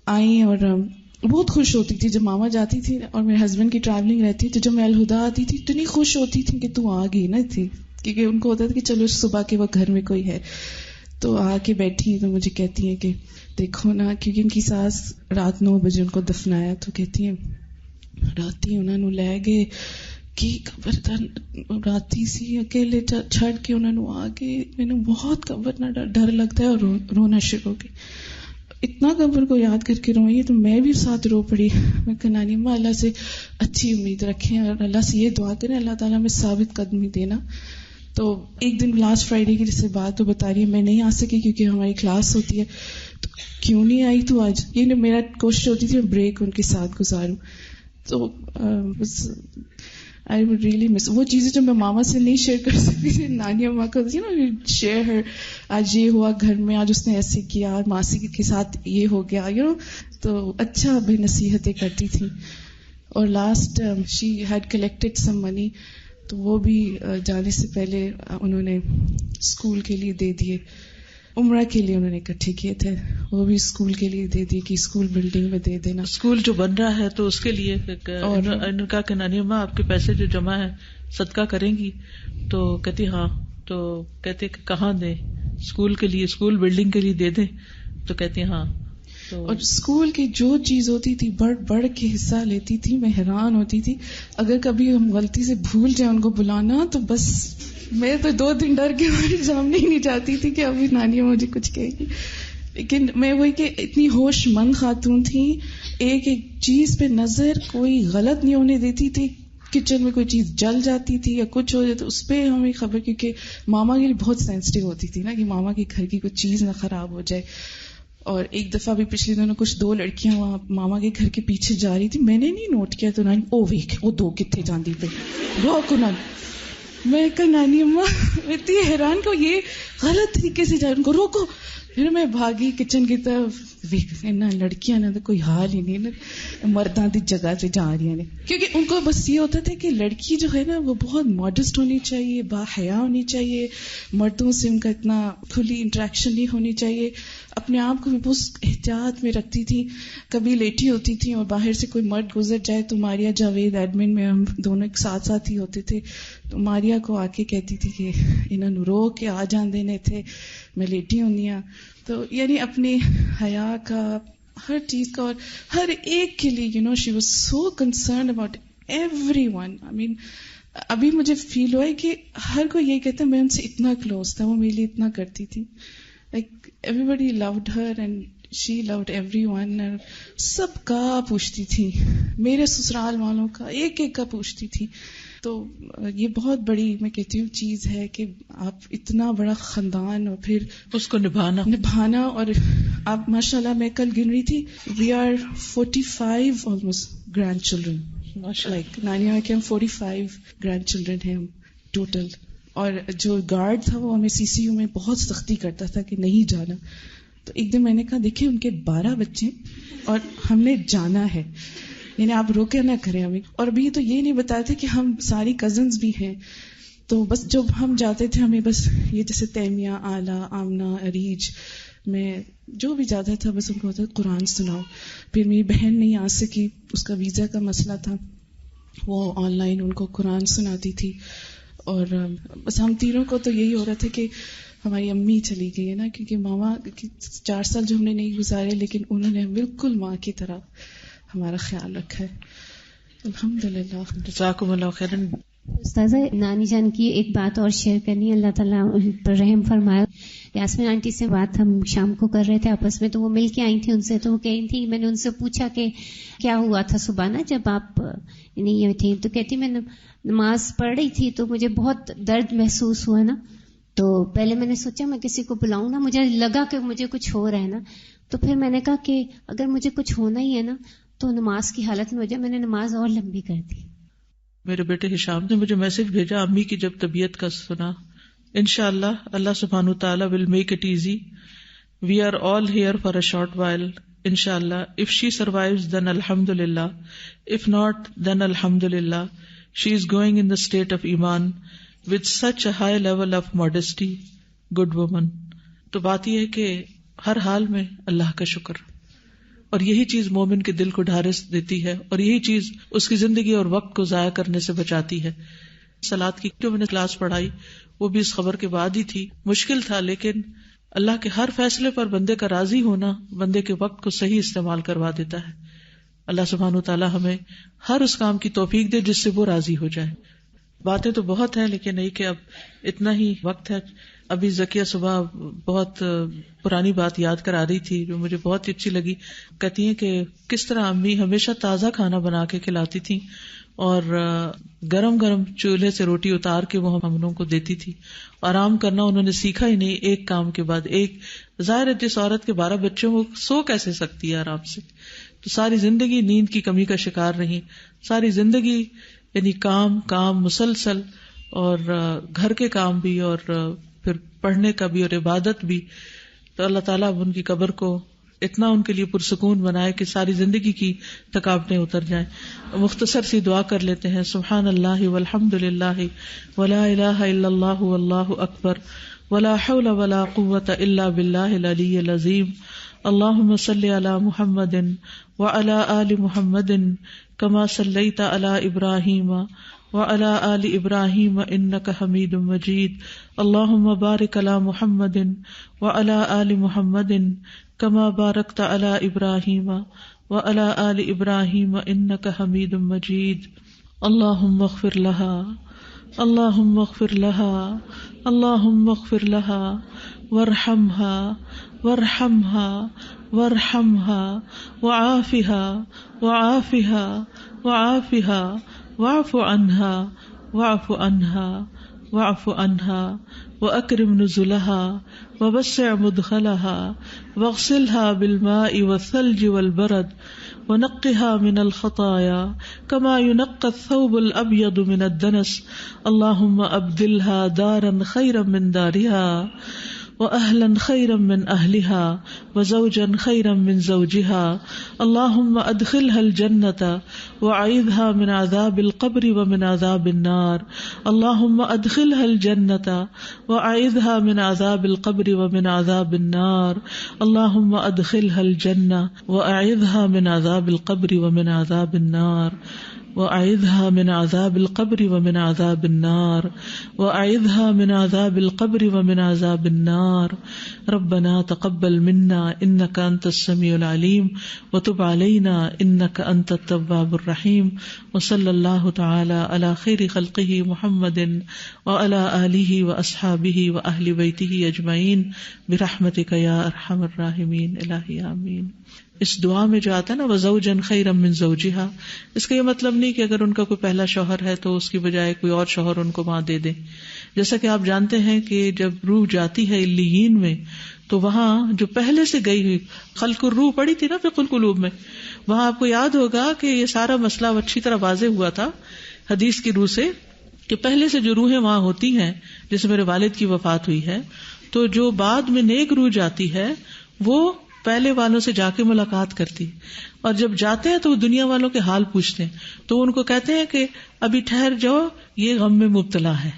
آئی اور بہت خوش ہوتی تھی جب ماما جاتی تھی اور میرے ہسبینڈ کی ٹریولنگ رہتی تو جب میں الہدا آتی تھی اتنی خوش ہوتی تھی کہ تو آ گئی نا تھی، کیونکہ ان کو ہوتا تھا کہ چلو صبح کے وقت گھر میں کوئی ہے. تو آ کے بیٹھی تو مجھے کہتی ہیں کہ دیکھو نا، کیونکہ ان کی ساس رات 9 بجے ان کو دفنایا تو کہتی ہیں راتی انہوں نے لے گئے کہ قبر راتی سی اکیلے چھڑ کے انہوں نے آ گئے. میں نے بہت قبر نہ ڈر لگتا ہے اور رونا شروع ہو گئی. اتنا قبر کو یاد کر کے روئی تو میں بھی ساتھ رو پڑی. میں کہ نانی ماں اللہ سے اچھی امید رکھیں اور اللہ سے یہ دعا کریں اللہ تعالیٰ میں ثابت قدمی دینا. تو ایک دن لاسٹ فرائیڈے کی جیسے بات تو بتا رہی ہے میں نہیں آ سکی کیونکہ ہماری کلاس ہوتی ہے. تو کیوں نہیں آئی تو آج یہ میرا کوشش ہوتی تھی بریک ان کے ساتھ گزاروں. تو بس I would really miss وہ چیزیں جو میں ماما سے نہیں شیئر کر سکتی تھی نانی اماں کو شیئر ہر. آج یہ ہوا گھر میں، آج اس نے ایسے کیا، ماسی کے ساتھ یہ ہو گیا تو اچھا بھی نصیحتیں کرتی تھی. اور لاسٹ شی ہیڈ کلیکٹڈ سم منی تو وہ بھی جانے سے پہلے انہوں نے اسکول کے لیے دے دیے. عمرہ کے لیے انہوں نے اکٹھے کیے تھے، وہ بھی اسکول کے لیے دے دیے کہ اسکول بلڈنگ میں دے دینا. اسکول جو بن رہا ہے تو اس کے لیے. اور انہوں نے کہا کہ نانی اماں آپ کے پیسے جو جمع ہے صدقہ کریں گی؟ تو کہتی ہاں. تو کہتے کہ کہاں دیں؟ اسکول کے لیے، اسکول بلڈنگ کے لیے دے دیں؟ تو کہتی ہاں. اور اسکول کی جو چیز ہوتی تھی بڑھ بڑھ کے حصہ لیتی تھی. میں حیران ہوتی تھی اگر کبھی ہم غلطی سے بھول جائیں ان کو بلانا تو بس میں تو 2 دن ڈر کے ہماری سامنے ہی نہیں جاتی تھی کہ ابھی نانی مجھے کچھ کہے گی. لیکن میں وہی کہ اتنی ہوش مند خاتون تھی، ایک ایک چیز پہ نظر کوئی غلط نہیں ہونے دیتی تھی. کچن میں کوئی چیز جل جاتی تھی یا کچھ ہو جائے تو اس پہ ہمیں خبر، کیونکہ ماما کے لیے بہت سینسٹیو ہوتی تھی نا کہ ماما کے گھر کی کوئی چیز نہ خراب ہو جائے. اور ایک دفعہ بھی پچھلے دنوں کچھ 2 لڑکیاں وہاں ماما کے گھر کے پیچھے جا رہی تھی، میں نے نہیں نوٹ کیا تو نانی او ویک وہ 2 کتنے جاندی پہ روکو نہ. میں کہ نانی اماں اتنی حیران کو یہ غلط طریقے سے جا ان کو روکو. پھر میں بھاگی کچن کی طرف، نہ لڑکیاں نہ تو کوئی حال ہی نہیں نا مرداں دی جگہ سے جا رہی ہیں. کیونکہ ان کو بس یہ ہوتا تھا کہ لڑکی جو ہے نا وہ بہت ماڈسٹ ہونی چاہیے، با حیا ہونی چاہیے، مردوں سے ان کا اتنا کھلی انٹریکشن نہیں ہونی چاہیے. اپنے آپ کو بھی بہت احتیاط میں رکھتی تھی. کبھی لیٹی ہوتی تھی اور باہر سے کوئی مرد گزر جائے تو ماریا جاوید ایڈمن میں ہم دونوں ایک ساتھ ساتھ ہی ہوتے تھے تو ماریا کو آ کے کہتی تھی کہ انہوں نے رو کے آ جان دینے تھے، میں لیٹی ہونی ہوں. تو یعنی اپنی حیا کا ہر چیز کا اور ہر ایک کے لیے she was so concern about everyone. I mean ابھی مجھے فیل ہوا ہے کہ ہر کوئی یہ کہتا ہے میں ان سے اتنا کلوز تھا، وہ میرے لیے اتنا کرتی تھی. Like everybody loved her and she loved everyone. سب کا پوچھتی تھی، میرے سسرال والوں کا ایک ایک کا پوچھتی تھی. تو یہ بہت بڑی میں کہتی ہوں چیز ہے کہ آپ اتنا بڑا خاندان اور پھر اس کو نبھانا. اور آپ ماشاء اللہ میں کل گن رہی تھی we are 45 almost grandchildren. Like نانیہ کے ہم 45 گرینڈ چلڈرن ہیں ہم ٹوٹل. اور جو گارڈ تھا وہ ہمیں CCU میں بہت سختی کرتا تھا کہ نہیں جانا. تو ایک دن میں نے کہا دیکھیں ان کے 12 بچے اور ہم نے جانا ہے. یعنی آپ روکے نہ کریں ہمیں. اور ابھی تو یہ نہیں بتایا تھا کہ ہم ساری کزنز بھی ہیں، تو بس جب ہم جاتے تھے ہمیں بس یہ جیسے تیمیہ، آلہ، آمنہ، عریج میں جو بھی جاتا تھا بس ان کو ہوتا قرآن سناؤ. پھر میری بہن نہیں آ سکی، اس کا ویزا کا مسئلہ تھا، وہ آن لائن ان کو قرآن سناتی تھی. اور بس ہم تینوں کو تو یہی ہو رہا تھا کہ ہماری امی چلی گئی ہے نا، کیونکہ ماما 4 سال جو ہم نے نہیں گزارے لیکن انہوں نے بالکل ماں کی طرح ہمارا خیال رکھا ہے. الحمدللہ. جزاکم اللہ خیرن. استاذہ، نانی جان کی ایک بات اور شیئر کرنی ہے، اللہ تعالیٰ ان پر رحم فرمایا. یاسمین آنٹی سے بات ہم شام کو کر رہے تھے آپس میں، تو وہ مل کے آئی تھی ان سے، تو وہ کہہ رہی تھی، میں نے ان سے پوچھا کہ کیا ہوا تھا صبح نا جب آپ نہیں تھی، تو کہتی میں نماز پڑھ رہی تھی تو مجھے بہت درد محسوس ہوا نا، تو پہلے میں نے سوچا میں کسی کو بلاؤں نا، مجھے لگا کہ مجھے کچھ ہو رہا ہے نا، تو پھر میں نے کہا کہ اگر مجھے کچھ ہونا ہی ہے نا تو نماز کی حالت میں ہو جائے. میں نے نماز اور لمبی کر دی. میرے بیٹے ہشام نے مجھے میسج بھیجا، امی کی جب طبیعت کا سنا، انشاءاللہ اللہ سبحانہ وتعالی will make it easy. We are all here for a short while. Inshallah, if she survives then alhamdulillah. If not then alhamdulillah. She is going in the state of iman with such a high level of modesty. Good woman. تو بات یہ ہے کہ ہر حال میں اللہ کا شکر، اور یہی چیز مومن کے دل کو ڈھارس دیتی ہے، اور یہی چیز اس کی زندگی اور وقت کو ضائع کرنے سے بچاتی ہے. صلاۃ کی جو میں نے کلاس پڑھائی وہ بھی اس خبر کے بعد ہی تھی. مشکل تھا، لیکن اللہ کے ہر فیصلے پر بندے کا راضی ہونا بندے کے وقت کو صحیح استعمال کروا دیتا ہے. اللہ سبحانہ وتعالی ہمیں ہر اس کام کی توفیق دے جس سے وہ راضی ہو جائے. باتیں تو بہت ہیں لیکن نہیں کہ اب اتنا ہی وقت ہے. ابھی زکیہ صبح بہت پرانی بات یاد کرا رہی تھی جو مجھے بہت اچھی لگی. کہتی ہیں کہ کس طرح امی ہمیشہ تازہ کھانا بنا کے کھلاتی تھی اور گرم گرم چولہے سے روٹی اتار کے وہ ہم لوگوں کو دیتی تھی. آرام کرنا انہوں نے سیکھا ہی نہیں، ایک کام کے بعد ایک. ظاہر ہے جس عورت کے 12 بچوں وہ سو کیسے سکتی ہے آرام سے، تو ساری زندگی نیند کی کمی کا شکار رہی. ساری زندگی یعنی کام مسلسل، اور گھر کے کام بھی اور پھر پڑھنے کا بھی اور عبادت بھی. تو اللہ تعالیٰ اب ان کی قبر کو اتنا ان کے لیے پرسکون بنائے کہ ساری زندگی کی تھکاوٹیں اتر جائیں. مختصر سی دعا کر لیتے ہیں. سبحان اللہ والحمد للہ ولا الہ الا اللہ واللہ اکبر ولا حول ولا قوة الا باللہ العلی العظیم. اللہم صلی علی محمد وعلی آل محمد کما صلیت علی ابراہیم وعلی آل ابراہیم انک حمید مجید. اللہم بارک علی محمد وعلی آل محمد کما بارکت علی ابراہیم وعلی آل ابراہیم انک حمید مجید. اللہم اغفر لها اللہم اغفر لها اللہم اغفر لها وارحمها وارحمها وارحمها وعافها وعافها وعافها واعف عنها واعف عنها واعف عنها وأكرم نزلها ووسع مدخلها واغسلها بالماء والثلج والبرد ونقها من الخطايا كما ينقى الثوب الأبيض من الدنس. اللهم أبدلها دارا خيرا من دارها وأهلا خيرا من أهلها وزوجا خيرا من زوجها. اللهم أدخلها الجنة وأعيذها من عذاب القبر ومن عذاب النار. اللهم أدخلها الجنة وأعيذها من عذاب القبر ومن عذاب النار. اللهم أدخلها الجنة وأعيذها من عذاب القبر ومن عذاب النار. وأعذها من عذاب القبر ومن عذاب النار. وأعذها من عذاب القبر ومن عذاب النار. ربنا تقبل منا إنك أنت السميع العليم وتب علينا إنك أنت التواب الرحيم. وصلى الله تعالى على خير خلقه محمد وعلى آله وأصحابه وأهل بيته أجمعين برحمتك يا أرحم الراحمين. الہی آمین. اس دعا میں جو آتا ہے نا وزوجن خیرا من زوجہا، اس کا یہ مطلب نہیں کہ اگر ان کا کوئی پہلا شوہر ہے تو اس کی بجائے کوئی اور شوہر ان کو وہاں دے دیں. جیسا کہ آپ جانتے ہیں کہ جب روح جاتی ہے علیین میں تو وہاں جو پہلے سے گئی ہوئی خلق الروح پڑی تھی نا فقہ القلوب میں، وہاں آپ کو یاد ہوگا کہ یہ سارا مسئلہ اچھی طرح واضح ہوا تھا حدیث کی روح سے کہ پہلے سے جو روحیں وہاں ہوتی ہیں، جیسے میرے والد کی وفات ہوئی ہے تو جو بعد میں نیک روح جاتی ہے وہ پہلے والوں سے جا کے ملاقات کرتی اور جب جاتے ہیں تو وہ دنیا والوں کے حال پوچھتے ہیں تو ان کو کہتے ہیں کہ ابھی ٹھہر جاؤ، یہ غم میں مبتلا ہے.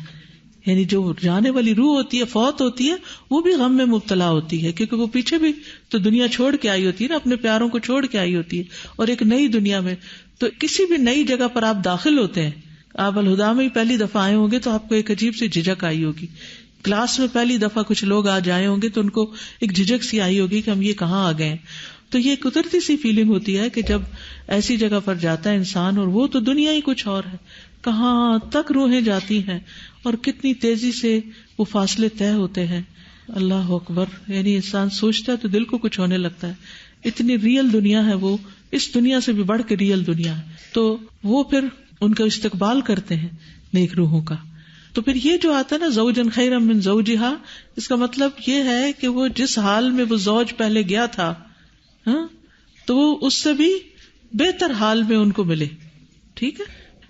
یعنی جو جانے والی روح ہوتی ہے، فوت ہوتی ہے، وہ بھی غم میں مبتلا ہوتی ہے، کیونکہ وہ پیچھے بھی تو دنیا چھوڑ کے آئی ہوتی ہے نا، اپنے پیاروں کو چھوڑ کے آئی ہوتی ہے اور ایک نئی دنیا میں. تو کسی بھی نئی جگہ پر آپ داخل ہوتے ہیں، آپ الہدا میں پہلی دفعہ آئے ہوں گے تو آپ کو ایک عجیب سی جھجک آئی ہوگی. کلاس میں پہلی دفعہ کچھ لوگ آج آئے ہوں گے تو ان کو ایک جھجک سی آئی ہوگی کہ ہم یہ کہاں آ گئے. تو یہ قدرتی سی فیلنگ ہوتی ہے کہ جب ایسی جگہ پر جاتا ہے انسان، اور وہ تو دنیا ہی کچھ اور ہے، کہاں تک روحیں جاتی ہیں اور کتنی تیزی سے وہ فاصلے طے ہوتے ہیں. اللہ اکبر. یعنی انسان سوچتا ہے تو دل کو کچھ ہونے لگتا ہے. اتنی ریئل دنیا ہے وہ، اس دنیا سے بھی بڑھ کے ریئل دنیا ہے. تو وہ پھر ان کا استقبال کرتے ہیں نیک روحوں کا. تو پھر یہ جو آتا ہے نا زوجن خیرا من زوجہا، اس کا مطلب یہ ہے کہ وہ جس حال میں وہ زوج پہلے گیا تھا تو وہ اس سے بھی بہتر حال میں ان کو ملے. ٹھیک ہے.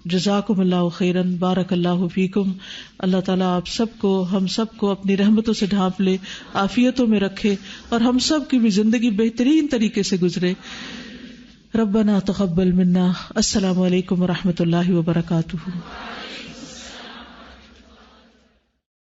جزاکم اللہ خیرا، بارک اللہ فیکم. اللہ تعالیٰ آپ سب کو، ہم سب کو اپنی رحمتوں سے ڈھانپ لے، عافیتوں میں رکھے اور ہم سب کی بھی زندگی بہترین طریقے سے گزرے. ربنا تقبل منا. السلام علیکم ورحمۃ اللہ وبرکاتہ.